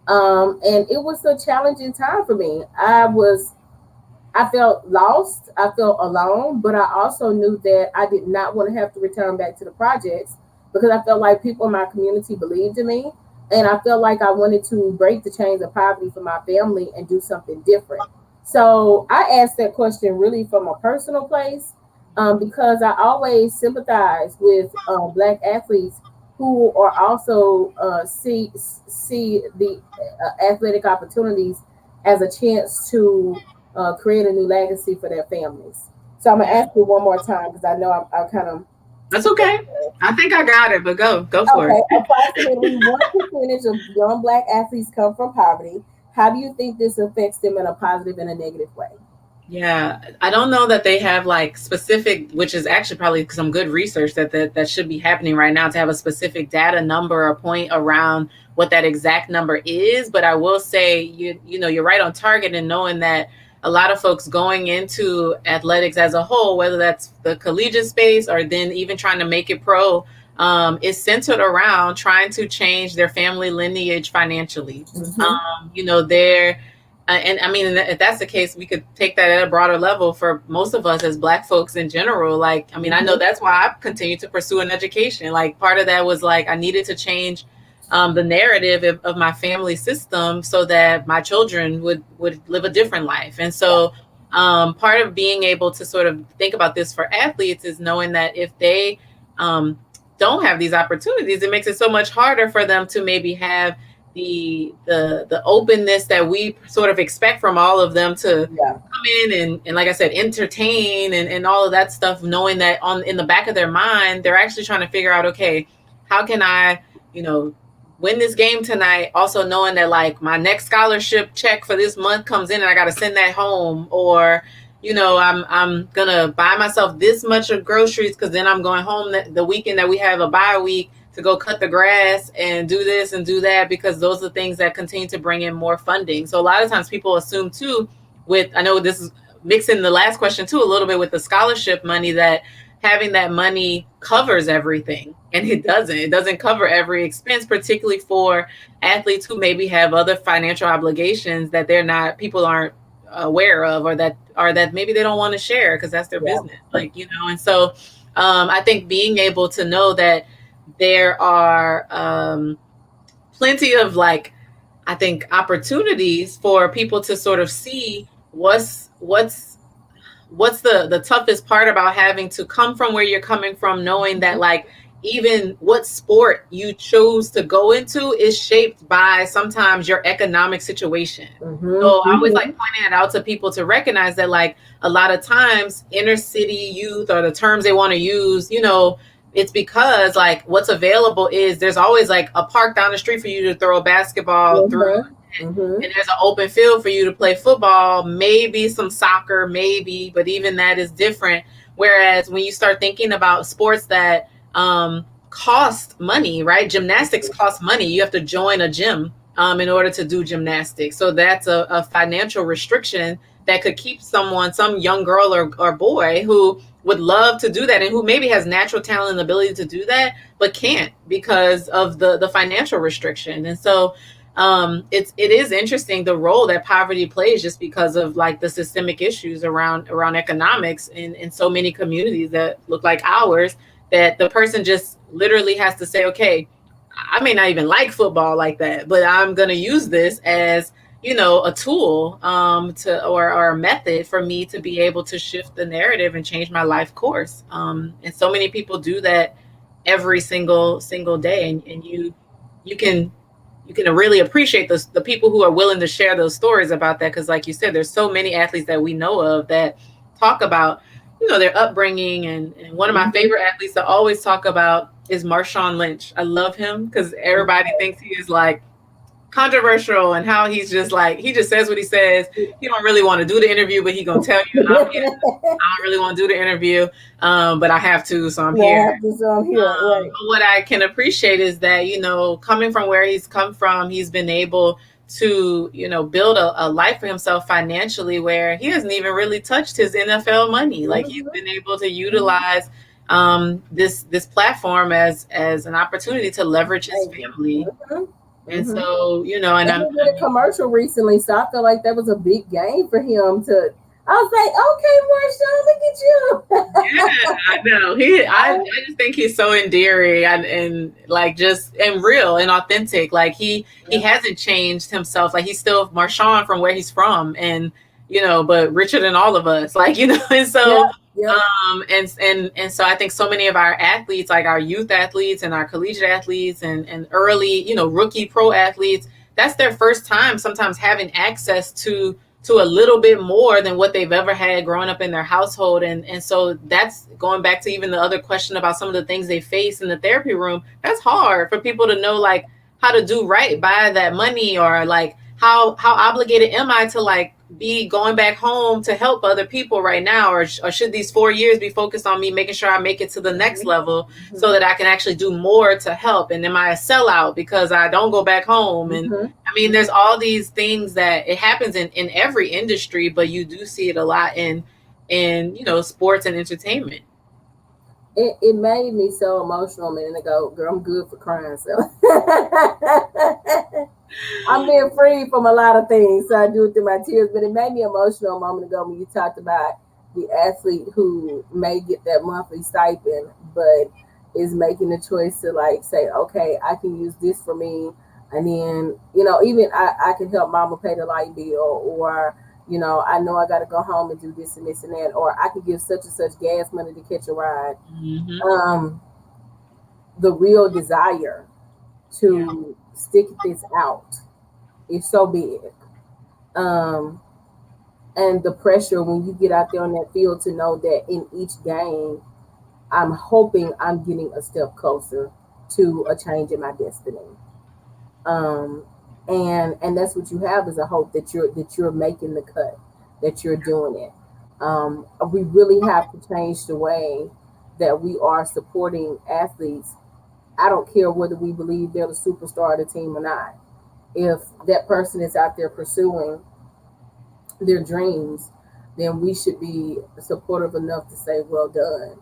And it was a challenging time for me. I felt lost. I felt alone, but I also knew that I did not want to have to return back to the projects because I felt like people in my community believed in me. And I felt like I wanted to break the chains of poverty for my family and do something different. So I asked that question really from a personal place, because I always sympathize with Black athletes who are also see the athletic opportunities as a chance to create a new legacy for their families. So I'm gonna Yeah. ask you one more time because I know I kind of That's okay. I think I got it, but go for okay. it. Approximately what percentage of young Black athletes come from poverty? How do you think this affects them in a positive and a negative way? Yeah, I don't know that they have like specific, which is actually probably some good research that should be happening right now, to have a specific data number or point around what that exact number is. But I will say, you're right on target in knowing that a lot of folks going into athletics as a whole, whether that's the collegiate space or then even trying to make it pro, is centered around trying to change their family lineage financially. Mm-hmm. They're and I mean, if that's the case, we could take that at a broader level for most of us as Black folks in general. Like, I mean, I know Mm-hmm. that's why I continued to pursue an education. Like, part of that was like I needed to change the narrative of my family system so that my children would live a different life. And Yeah. so, part of being able to sort of think about this for athletes is knowing that if they don't have these opportunities, it makes it so much harder for them to maybe have the openness that we sort of expect from all of them to Yeah. come in and like I said, entertain and all of that stuff, knowing that on in the back of their mind, they're actually trying to figure out, okay, how can I, you know, win this game tonight? Also knowing that like my next scholarship check for this month comes in and I got to send that home, or you know, I'm gonna buy myself this much of groceries because then I'm going home the weekend that we have a bye week to go cut the grass and do this and do that, because those are the things that continue to bring in more funding. So a lot of times people assume too, with, I know this is mixing the last question too a little bit with the scholarship money, that having that money covers everything, and it doesn't cover every expense, particularly for athletes who maybe have other financial obligations that they're not people aren't aware of, or that maybe they don't want to share because that's their Yeah. business, like, you know. And so I think being able to know that there are plenty of, like, I think, opportunities for people to sort of see what's the toughest part about having to come from where you're coming from, knowing that like even what sport you chose to go into is shaped by sometimes your economic situation. Mm-hmm. So I always like Mm-hmm. pointing it out to people to recognize that like a lot of times inner city youth, or the terms they want to use, you know, it's because like what's available is there's always like a park down the street for you to throw a basketball through, Mm-hmm. Mm-hmm. and there's an open field for you to play football, maybe some soccer, maybe, but even that is different. Whereas when you start thinking about sports that cost money, right? Gymnastics costs money. You have to join a gym in order to do gymnastics. So that's a financial restriction that could keep someone, some young girl or boy who would love to do that and who maybe has natural talent and ability to do that, but can't because of the financial restriction. And so it is interesting the role that poverty plays, just because of like the systemic issues around economics in so many communities that look like ours, that the person just literally has to say, okay, I may not even like football like that, but I'm going to use this as, you know, a tool to or a method for me to be able to shift the narrative and change my life course. And so many people do that every single day, and you can you can really appreciate the people who are willing to share those stories about that, because like you said, there's so many athletes that we know of that talk about, you know, their upbringing. And one of my Mm-hmm. favorite athletes to always talk about is Marshawn Lynch. I love him because everybody thinks he is like controversial, and how he's just like, he just says what he says. He don't really want to do the interview, but he gonna tell you, I'm here. I don't really want to do the interview, but I have to, so I'm Yeah, I here. have to, so I'm here. Right. But what I can appreciate is that, you know, coming from where he's come from, he's been able to, you know, build a life for himself financially, where he hasn't even really touched his NFL money. Like, he's Mm-hmm. been able to utilize this platform as an opportunity to leverage his family. Mm-hmm. And Mm-hmm. so, you know, and And he did a commercial recently, so I feel like that was a big game for him to. I was like, okay, Marshawn, look at yeah, you. I know. I just think he's so endearing and like just and real and authentic. Like he Yeah. hasn't changed himself. Like he's still Marshawn from where he's from, and you know, but richer than all of us. Like, you know, and Yeah. so Yeah. and so I think so many of our athletes, like our youth athletes and our collegiate athletes and early, you know, rookie pro athletes, that's their first time sometimes having access to a little bit more than what they've ever had growing up in their household. And so that's going back to even the other question about some of the things they face in the therapy room. That's hard for people to know, like, how to do right by that money, or like how obligated am I to like be going back home to help other people right now, or should these 4 years be focused on me making sure I make it to the next level so that I can actually do more to help? And am I a sellout because I don't go back home? And Mm-hmm. I mean, there's all these things that it happens in every industry, but you do see it a lot in you know, sports and entertainment. It made me so emotional a minute ago. Girl, I'm good for crying. So I'm being free from a lot of things, so I do it through my tears. But it made me emotional a moment ago when you talked about the athlete who may get that monthly stipend, but is making the choice to like say, okay, I can use this for me, and then even I can help mama pay the light bill, or I know I got to go home and do this and this and that, or I could give such and such gas money to catch a ride. Hmm. Um, the real desire Yeah. to stick this out is so big. Um, and the pressure when you get out there on that field to know that in each game, I'm hoping I'm getting a step closer to a change in my destiny. Um, and that's what you have is a hope that you're making the cut, that you're doing it. We really have to change the way that we are supporting athletes. I don't care whether we believe they're the superstar of the team or not. If that person is out there pursuing their dreams, then we should be supportive enough to say, well done.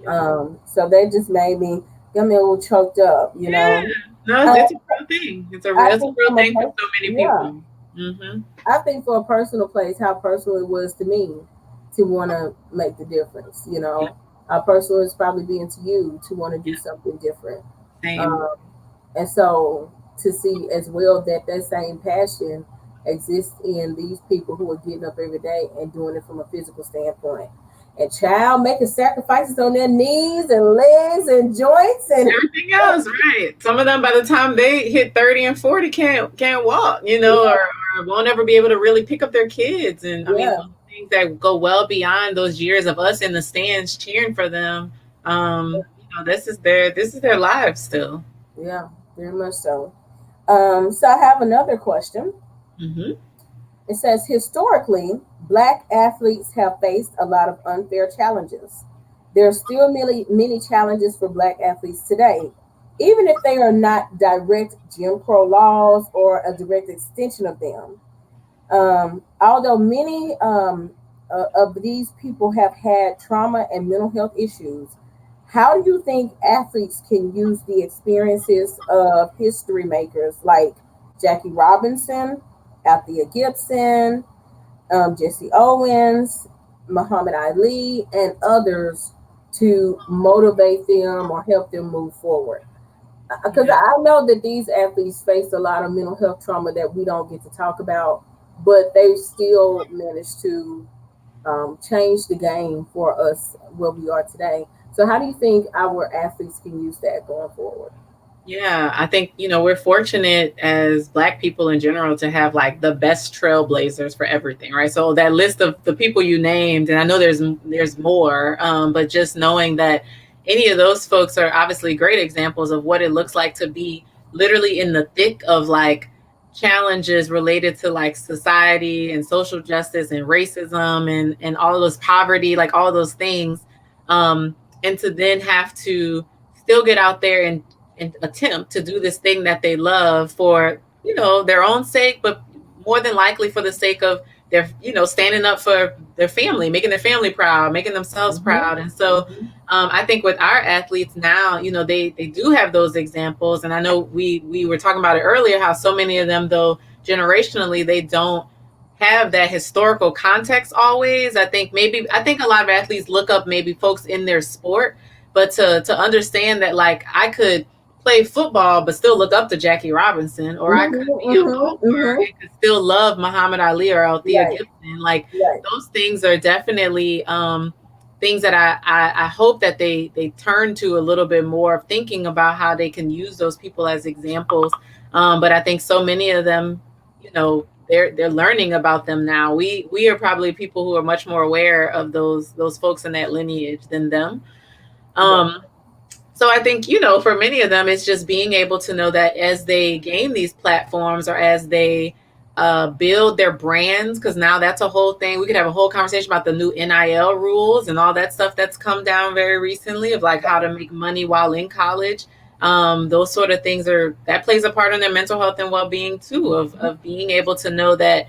Yeah. So that just made me got me a little choked up, you Yeah. know. No, Uh, it's a real thing. I It's a think real from a thing for so many yeah, people. Hmm. I think for a personal place, how personal it was to me to want to make the difference, you Yeah. know. How personal it's probably being to you to want to do Yeah. something different. Same. Um, and so to see as well that that same passion exists in these people who are getting up every day and doing it from a physical standpoint. And child making sacrifices on their knees and legs and joints and Everything else, right? Some of them, by the time they hit 30 and 40, can't walk, yeah, or won't ever be able to really pick up their kids. And I mean, yeah, those things that go well beyond those years of us in the stands cheering for them. This is their lives still. yeah, very much so. So I have another question. Hmm. It says historically, black athletes have faced a lot of unfair challenges. There are still many challenges for black athletes today, even if they are not direct Jim Crow laws or a direct extension of them. Although many of these people have had trauma and mental health issues, how do you think athletes can use the experiences of history makers like Jackie Robinson, Althea Gibson, Jesse Owens, Muhammad Ali, and others to motivate them or help them move forward? Because Yeah. I know that these athletes face a lot of mental health trauma that we don't get to talk about, but they still managed to change the game for us where we are today. So, how do you think our athletes can use that going forward? Yeah, I think, we're fortunate as Black people in general to have like the best trailblazers for everything, right? So that list of the people you named, and I know there's more, but just knowing that any of those folks are obviously great examples of what it looks like to be literally in the thick of like challenges related to like society and social justice and racism and all of those poverty, like all those things, and to then have to still get out there and attempt to do this thing that they love for their own sake, but more than likely for the sake of their standing up for their family, making their family proud, making themselves Mm-hmm. proud. And so Mm-hmm. I think with our athletes now, they do have those examples. And I know we were talking about it earlier, how so many of them, though generationally, they don't have that historical context always. I think a lot of athletes look up maybe folks in their sport, but to understand that like I could play football but still look up to Jackie Robinson, or I could Mm-hmm. be a Mm-hmm. golfer Mm-hmm. and could still love Muhammad Ali or Althea Right. Gibson. Like Right. those things are definitely things that I hope that they turn to a little bit more of thinking about how they can use those people as examples. But I think so many of them, they're learning about them now. We are probably people who are much more aware of those folks in that lineage than them. Yeah. Um, so I think, for many of them, it's just being able to know that as they gain these platforms or as they build their brands, because now that's a whole thing. We could have a whole conversation about the new NIL rules and all that stuff that's come down very recently of like how to make money while in college. Those sort of things that plays a part in their mental health and well-being too, of being able to know that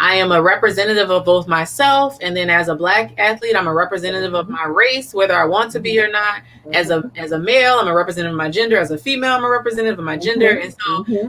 I am a representative of both myself, and then as a Black athlete, I'm a representative of Mm-hmm. my race, whether I want to be or not. As a Mm-hmm. male, I'm a representative of my gender. As a female, I'm a representative of my gender. Mm-hmm. And so Mm-hmm.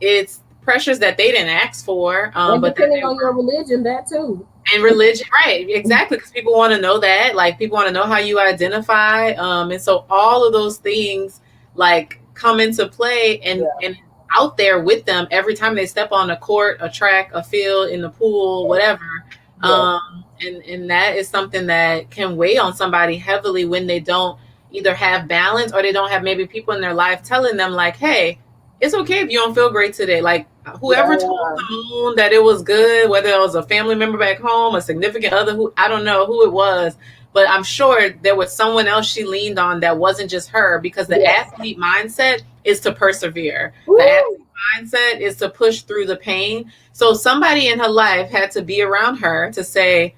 it's pressures that they didn't ask for, And but that depending they on your were. religion, that too. And religion, right? Exactly, because people want to know that. Like people want to know how you identify, and so all of those things like come into play Yeah. and out there with them every time they step on a court, a track, a field, in the pool, Yes. whatever. Yes. And that is something that can weigh on somebody heavily when they don't either have balance or they don't have maybe people in their life telling them like, hey, it's okay if you don't feel great today. Like whoever told Yeah. the moon that it was good, whether it was a family member back home, a significant other, who I don't know who it was, but I'm sure there was someone else she leaned on that wasn't just her, because the Yes. athlete mindset is to persevere. The Woo. athlete mindset is to push through the pain. So somebody in her life had to be around her to say,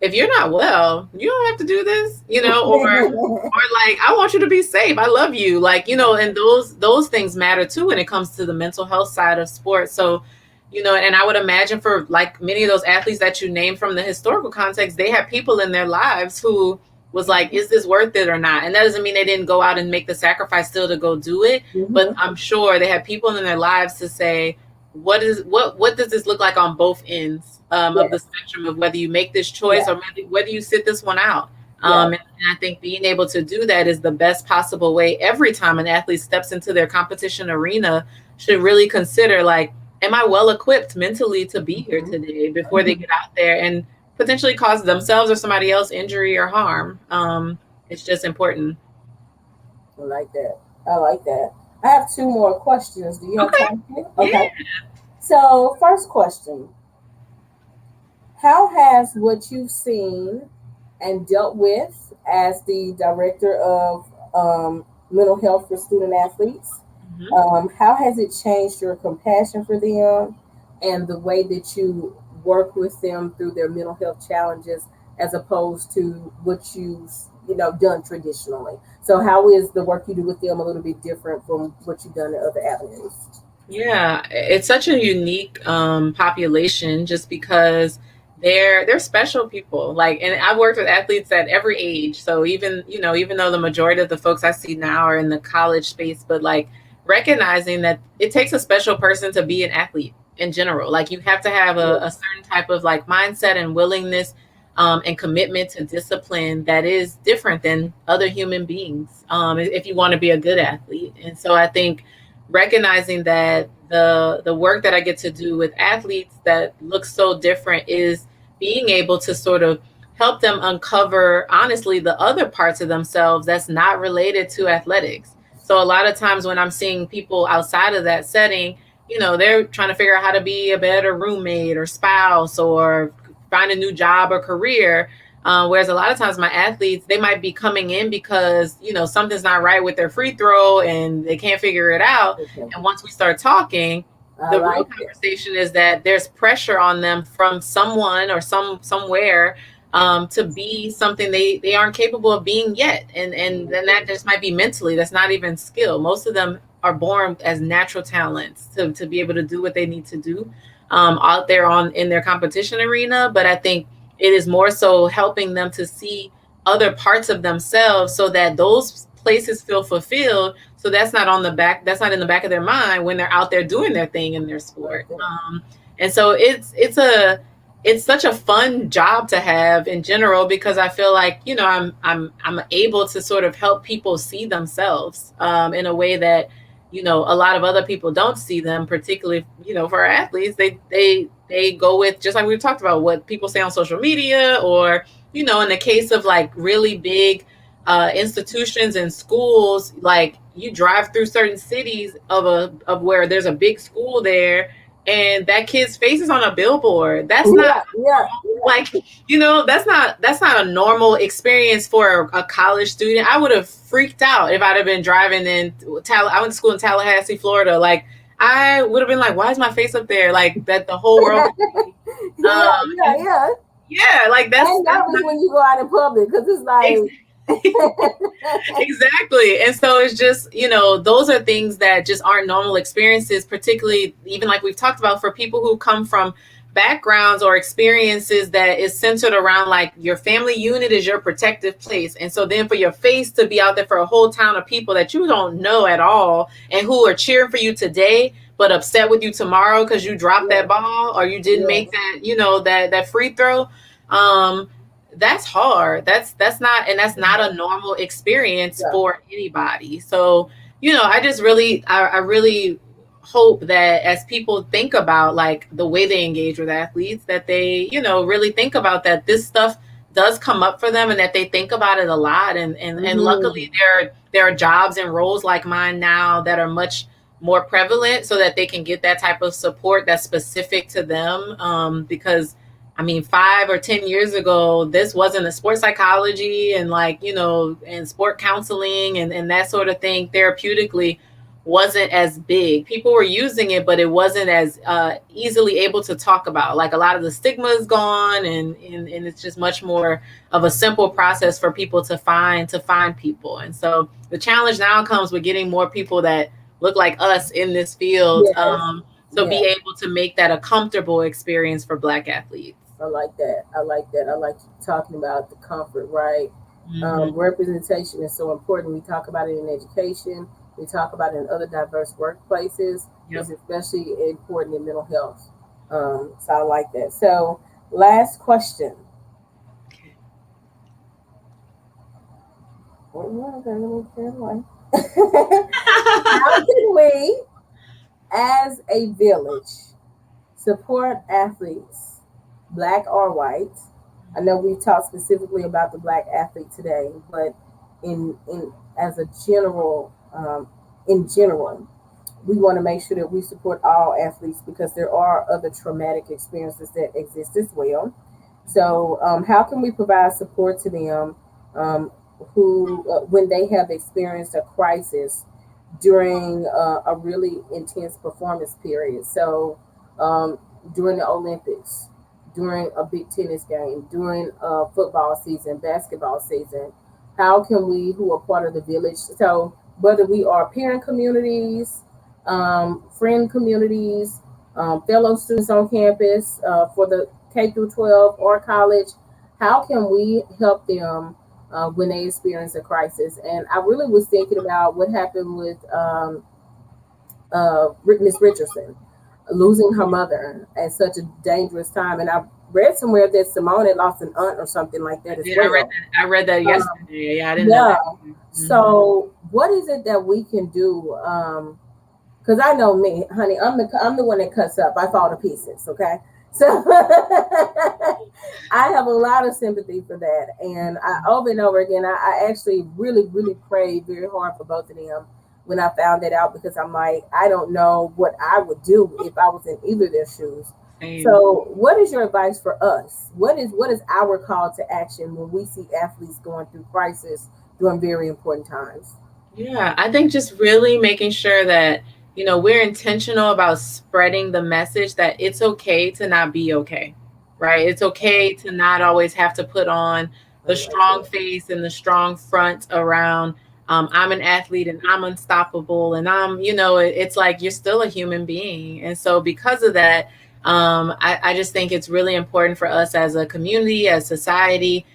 if you're not well, you don't have to do this, or like, I want you to be safe. I love you. Like, and those things matter too when it comes to the mental health side of sports. So, and I would imagine for like many of those athletes that you named from the historical context, they had people in their lives who was like, is this worth it or not? And that doesn't mean they didn't go out and make the sacrifice still to go do it. But Mhm. I'm sure they had people in their lives to say, what does this look like on both ends of the Yes. spectrum of whether you make this choice Yes. or whether you sit this one out. Yes. And I think being able to do that is the best possible way. Every time an athlete steps into their competition arena, should really consider, like, am I well equipped mentally to be here Mhm. today before they Mhm. get out there and potentially cause themselves or somebody else injury or harm. It's just important. I like that. I like that. I have two more questions. Do you have Okay. time for it? Yeah. Okay. So, first question: how has what you've seen and dealt with as the director of mental health for student athletes, Mhm. how has it changed your compassion for them and the way that you work with them through their mental health challenges, as opposed to what you've done traditionally? So, how is the work you do with them a little bit different from what you've done in other avenues? Yeah, it's such a unique population just because they're special people. Like, and I've worked with athletes at every age. So even though the majority of the folks I see now are in the college space, but like recognizing that it takes a special person to be an athlete in general. Like, you have to have a Yes. certain type of like mindset and willingness and commitment to discipline that is different than other human beings, if you want to be a good athlete. And so I think recognizing that the work that I get to do with athletes that looks so different is being able to sort of help them uncover, honestly, the other parts of themselves that's not related to athletics. So a lot of times when I'm seeing people outside of that setting, they're trying to figure out how to be a better roommate or spouse or find a new job or career. Whereas a lot of times my athletes, they might be coming in because, something's not right with their free throw and they can't figure it out. Okay. And once we start talking, I the real like it. conversation is that there's pressure on them from someone or somewhere to be something they aren't capable of being yet. And then that just might be mentally, that's not even skill. Most of them are born as natural talents to be able to do what they need to do out there on in their competition arena. But I think it is more so helping them to see other parts of themselves so that those places feel fulfilled. So that's not in the back of their mind when they're out there doing their thing in their I like sport. that. And so it's such a fun job to have in general, because I feel like, I'm able to sort of help people see themselves in a way that, a lot of other people don't see them, particularly, for our athletes. They go with, just like we've talked about, what people say on social media, or, in the case of like really big institutions and schools, like you drive through certain cities of where there's a big school there, and that kid's face is on a billboard. That's not Yeah, yeah, yeah. like, that's not a normal experience for a college student. I would have freaked out if I'd have been driving in I went to school in Tallahassee, Florida. Like, I would have been like, why is my face up there? Like, that the whole world could see. Yeah, yeah, And yeah. yeah, like And that's nervous when you go out in public because it's like, exactly. And so it's just, those are things that just aren't normal experiences, particularly even like we've talked about for people who come from backgrounds or experiences that is centered around like your family unit is your protective place. And so then for your face to be out there for a whole town of people that you don't know at all and who are cheering for you today but upset with you tomorrow because you dropped yes, that ball or you didn't make yes, that, that free throw. Um, that's hard. That's not a normal experience yeah. for anybody. So, I really hope that as people think about like the way they engage with athletes, that they, really think about that this stuff does come up for them and that they think about it a lot. And luckily Hmm. there are jobs and roles like mine now that are much more prevalent so that they can get that type of support that's specific to them. Because I mean, 5 or 10 years ago, this wasn't a sports psychology and like, and sport counseling and that sort of thing therapeutically wasn't as big. People were using it, but it wasn't as easily able to talk about. Like a lot of the stigma is gone, and it's just much more of a simple process for people to find people. And so the challenge now comes with getting more people that look like us in this field, Yes. so be Yes. able to make that a comfortable experience for Black athletes. I like that. I like that. I like talking about the comfort, right? Hmm. Representation is so important. We talk about it in education. We talk about it in other diverse workplaces. It's Yep. especially important in mental health. So I like that. So last question. Okay. How can we, as a village, support athletes, black or white? I know we talked specifically about the black athlete today, but in as a general, in general, we want to make sure that we support all athletes because there are other traumatic experiences that exist as well. So, how can we provide support to them um, who, when they have experienced a crisis during a really intense performance period? So, during the Olympics, during a big tennis game, during a football season, basketball season, how can we, who are part of the village, so whether we are parent communities, friend communities, fellow students on campus for the K through 12 or college, how can we help them when they experience a crisis? And I really was thinking about what happened with Miss Richardson losing her mother at such a dangerous time. And I read somewhere that Simone had lost an aunt or something like I that as did. I read well. that. I read that Um, yesterday. Yeah, I didn't know yeah. that. Hmm. So, what is it that we can do? Because I know me, honey, I'm the one that cuts up. I fall to pieces. Okay, so I have a lot of sympathy for that, and over and over again, I actually really prayed very hard for both of them when I found that out because I'm like, I don't know what I would do if I was in either of their shoes. Same. So, what is your advice for us? What is our call to action when we see athletes going through crisis during very important times? Yeah, I think just really making sure that, we're intentional about spreading the message that it's okay to not be okay, right? It's okay to not always have to put on I the like strong that. face and the strong front around, I'm an athlete and I'm unstoppable. And it's like you're still a human being. And so, because of that, I just think it's really important for us as a community, as society,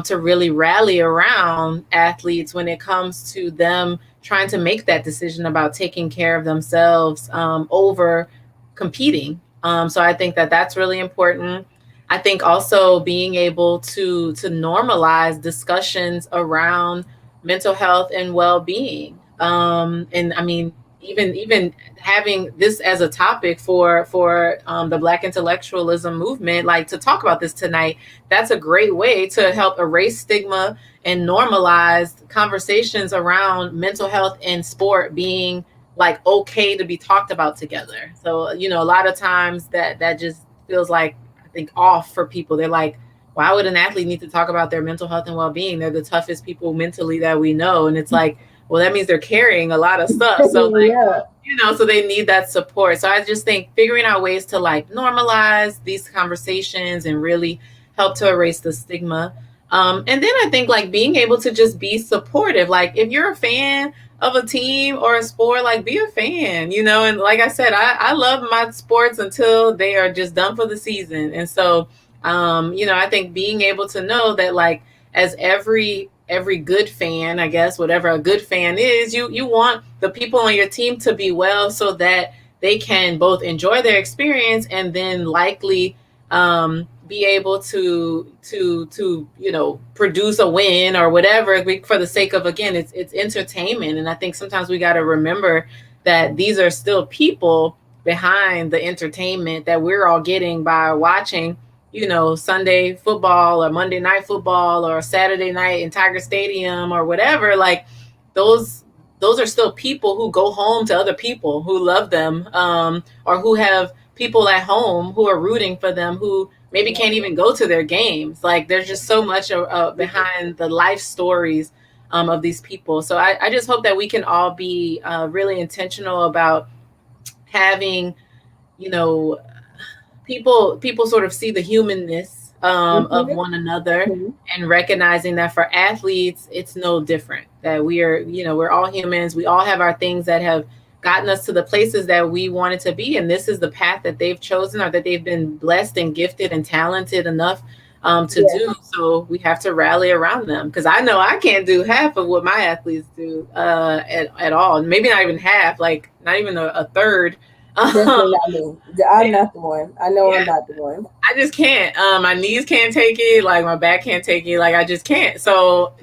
to really rally around athletes when it comes to them trying to make that decision about taking care of themselves over competing. So I think that that's really important. I think also being able to normalize discussions around mental health and well-being. And I mean, even having this as a topic for the Black intellectualism movement, like to talk about this tonight, that's a great way to help erase stigma and normalize conversations around mental health and sport being like okay to be talked about together. So, a lot of times that just feels like, I think, off for people. They're like, why would an athlete need to talk about their mental health and well-being? They're the toughest people mentally that we know. And it's like, well, that means they're carrying a lot of stuff. So like, Yeah. so they need that support. So I just think figuring out ways to like normalize these conversations and really help to erase the stigma. And then I think like being able to just be supportive. Like if you're a fan of a team or a sport, like be a fan, and like I said, I love my sports until they are just done for the season. And so, I think being able to know that like as every good fan, I guess, whatever a good fan is, you want the people on your team to be well so that they can both enjoy their experience and then likely be able to produce a win or whatever for the sake of, again, it's entertainment. And I think sometimes we got to remember that these are still people behind the entertainment that we're all getting by watching Sunday football or Monday night football or Saturday night in Tiger Stadium or whatever. Like those those are still people who go home to other people who love them, or who have people at home who are rooting for them, who maybe can't even go to their games. Like there's just so much behind the life stories of these people. So I just hope that we can all be really intentional about having, you know, people sort of see the humanness of one another, and recognizing that for athletes it's no different, that we are, we're all humans, we all have our things that have gotten us to the places that we wanted to be, and this is the path that they've chosen, or that they've been blessed and gifted and talented enough to do. So we have to rally around them, because I know I can't do half of what my athletes do at all, maybe not even half, like not even a third. Definitely not me. I'm not the one. I know I'm not the one. I just can't. My knees can't take it. Like my back can't take it. Like I just can't. So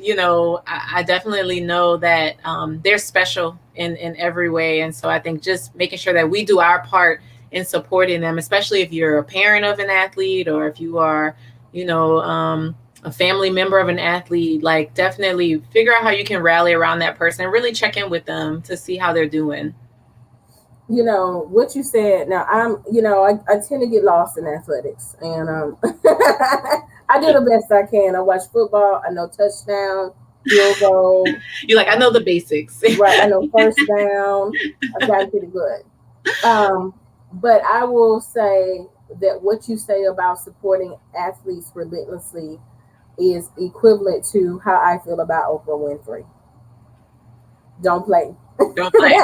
I definitely know that they're special in every way, and so I think just making sure that we do our part in supporting them, especially if you're a parent of an athlete, or if you are, a family member of an athlete. Like definitely figure out how you can rally around that person and really check in with them to see how they're doing. What you said. Now I tend to get lost in athletics, and I do the best I can. I watch football. I know touchdown, field goal. You're like, I know the basics. Right. I know first down. I've gotten pretty good. But I will say that what you say about supporting athletes relentlessly is equivalent to how I feel about Oprah Winfrey. Don't play. Don't play.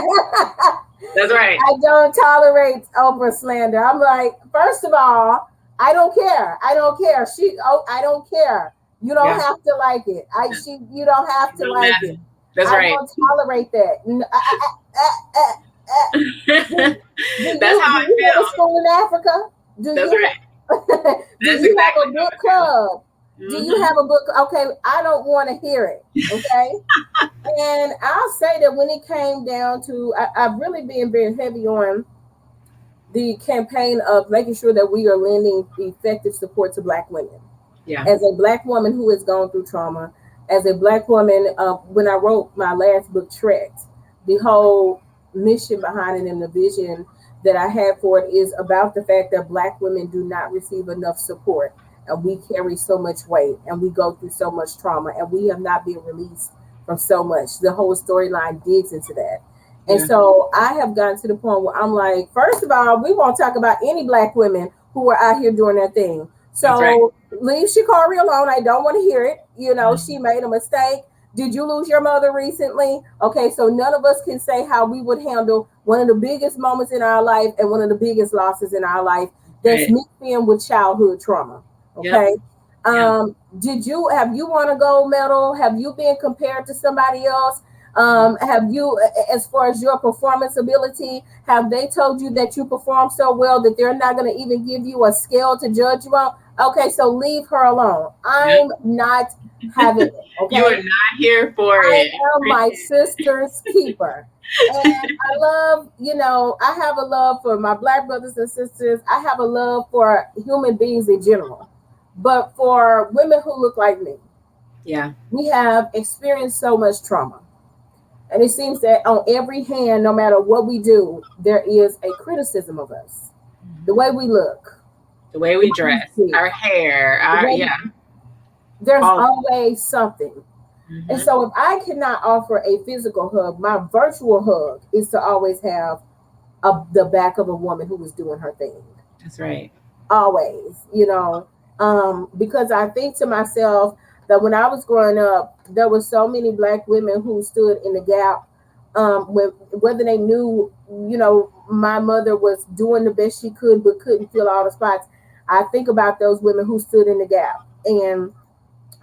That's right. I don't tolerate Oprah slander. I'm like, first of all, I don't care. I don't care. I don't care. You don't have to like it. You don't have to like it. That's right. I don't tolerate that. That's how I feel. You go to school in Africa? That's right. Do you have a book club? Do you have a book? Okay, I don't want to hear it. Okay. And I'll say that when it came down to, I've really been very heavy on the campaign of making sure that we are lending effective support to Black women. Yeah. As a Black woman who has gone through trauma, as a Black woman, when I wrote my last book, Trekked, the whole mission behind it and the vision that I had for it is about the fact that Black women do not receive enough support. And we carry so much weight, and we go through so much trauma, and we have not been released from so much. The whole storyline digs into that. And so I have gotten to the point where I'm like, first of all, we won't talk about any Black women who are out here doing their thing. So leave Sha'Carri alone. I don't want to hear it. She made a mistake. Did you lose your mother recently? Okay, so none of us can say how we would handle one of the biggest moments in our life and one of the biggest losses in our life. That's mixed in with childhood trauma. Okay. Have you won a gold medal? Have you been compared to somebody else? Have you, as far as your performance ability, have they told you that you perform so well that they're not going to even give you a scale to judge you on? Okay, so leave her alone. I'm not having it. Okay, you are not here for it. I am my sister's keeper. And I love, I have a love for my Black brothers and sisters. I have a love for human beings in general. But for women who look like me, we have experienced so much trauma. And it seems that on every hand, no matter what we do, there is a criticism of us. The way we look. The way we dress. Our hair. There's always something. Mm-hmm. And so if I cannot offer a physical hug, my virtual hug is to always have the back of a woman who is doing her thing. That's right. Always, because I think to myself that when I was growing up, there were so many Black women who stood in the gap, whether they knew, my mother was doing the best she could, but couldn't fill all the spots. I think about those women who stood in the gap and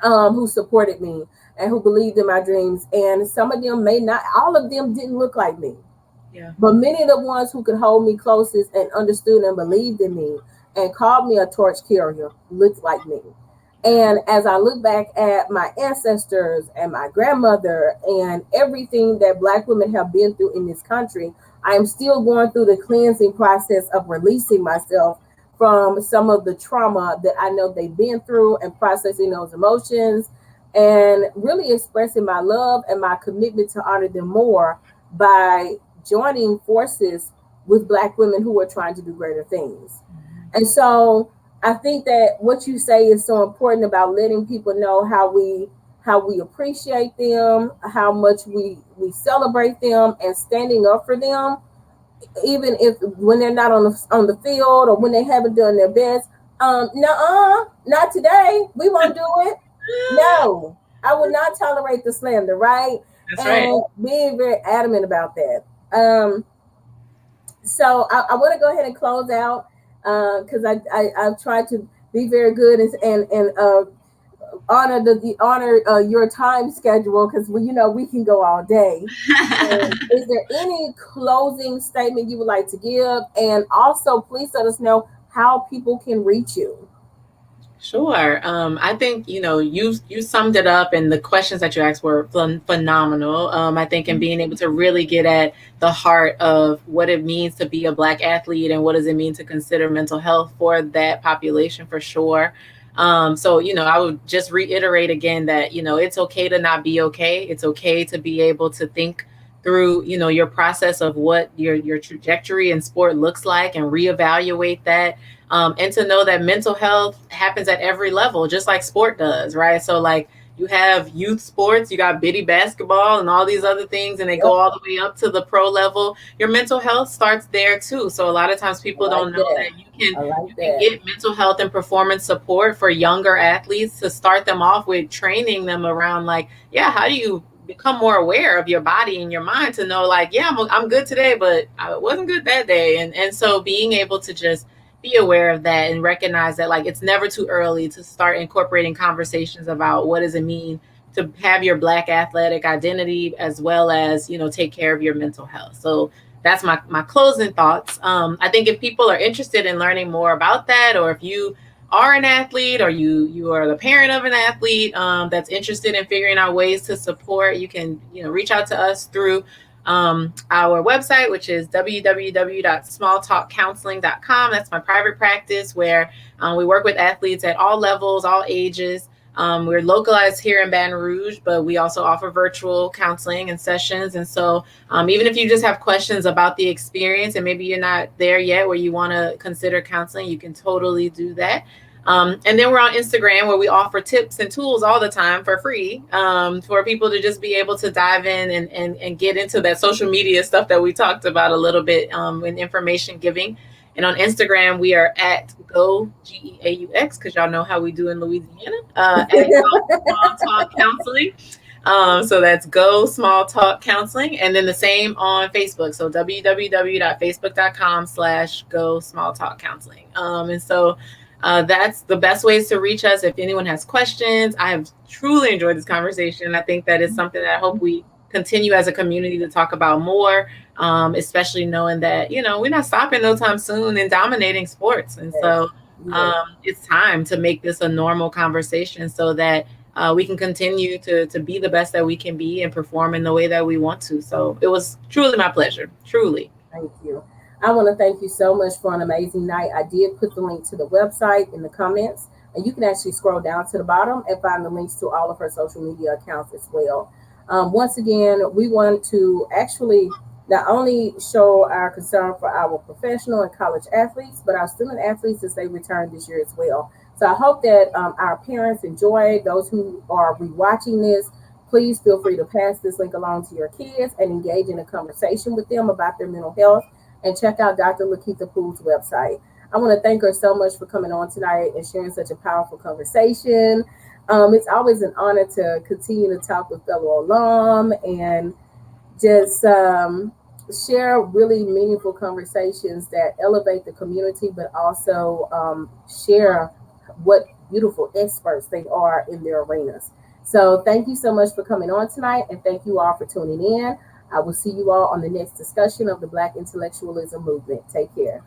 who supported me and who believed in my dreams. And some of them all of them didn't look like me. Yeah. But many of the ones who could hold me closest and understood and believed in me and called me a torch carrier looked like me. And as I look back at my ancestors and my grandmother and everything that Black women have been through in this country, I am still going through the cleansing process of releasing myself from some of the trauma that I know they've been through and processing those emotions and really expressing my love and my commitment to honor them more by joining forces with Black women who are trying to do greater things. And so I think that what you say is so important about letting people know how we appreciate them, how much we celebrate them, and standing up for them, even if when they're not on the field or when they haven't done their best. No, not today. We won't do it. No, I will not tolerate the slander, right? That's right. And being very adamant about that. So I want to go ahead and close out because I've tried to be very good and honor your time schedule because we can go all day. Is there any closing statement you would like to give? And also, please let us know how people can reach you. Sure. I think you summed it up, and the questions that you asked were phenomenal. I think in being able to really get at the heart of what it means to be a Black athlete and what does it mean to consider mental health for that population, for sure. So I would just reiterate again that it's okay to not be okay. It's okay to be able to think through your process of what your trajectory in sport looks like and reevaluate that. And to know that mental health happens at every level, just like sport does, right? So like you have youth sports, you got bitty basketball and all these other things, and they go all the way up to the pro level. Your mental health starts there too. So a lot of times people don't know that you can get mental health and performance support for younger athletes to start them off with, training them around like, yeah, how do you become more aware of your body and your mind to know like, yeah, I'm good today, but I wasn't good that day. And so being able to just be aware of that and recognize that like it's never too early to start incorporating conversations about what does it mean to have your Black athletic identity as well as take care of your mental health. So that's my closing thoughts. I think if people are interested in learning more about that, or if you are an athlete or you are the parent of an athlete that's interested in figuring out ways to support, you can reach out to us through our website, which is www.smalltalkcounseling.com. That's my private practice where we work with athletes at all levels, all ages. We're localized here in Baton Rouge, but we also offer virtual counseling and sessions. And so even if you just have questions about the experience and maybe you're not there yet where you want to consider counseling, you can totally do that. And then we're on Instagram where we offer tips and tools all the time for free for people to just be able to dive in and get into that social media stuff that we talked about a little bit in information giving. And on Instagram, we are at Go GEAUX, because y'all know how we do in Louisiana, at Go Small Talk Counseling. So that's Go Small Talk Counseling. And then the same on Facebook. So www.facebook.com/Go Small Talk Counseling. And so that's the best ways to reach us if anyone has questions. I have truly enjoyed this conversation. I think that is something that I hope we continue as a community to talk about more, especially knowing that, we're not stopping no time soon in dominating sports. And so it's time to make this a normal conversation so that we can continue to be the best that we can be and perform in the way that we want to. So it was truly my pleasure. Truly. Thank you. I want to thank you so much for an amazing night. I did put the link to the website in the comments, and you can actually scroll down to the bottom and find the links to all of her social media accounts as well. Once again, we want to actually not only show our concern for our professional and college athletes, but our student athletes as they return this year as well. So I hope that our parents enjoy. Those who are rewatching this, please feel free to pass this link along to your kids and engage in a conversation with them about their mental health, and check out Dr. LaKeitha Poole's website. I want to thank her so much for coming on tonight and sharing such a powerful conversation. It's always an honor to continue to talk with fellow alum and just share really meaningful conversations that elevate the community, but also share what beautiful experts they are in their arenas. So thank you so much for coming on tonight, and thank you all for tuning in. I will see you all on the next discussion of the Black intellectualism movement. Take care.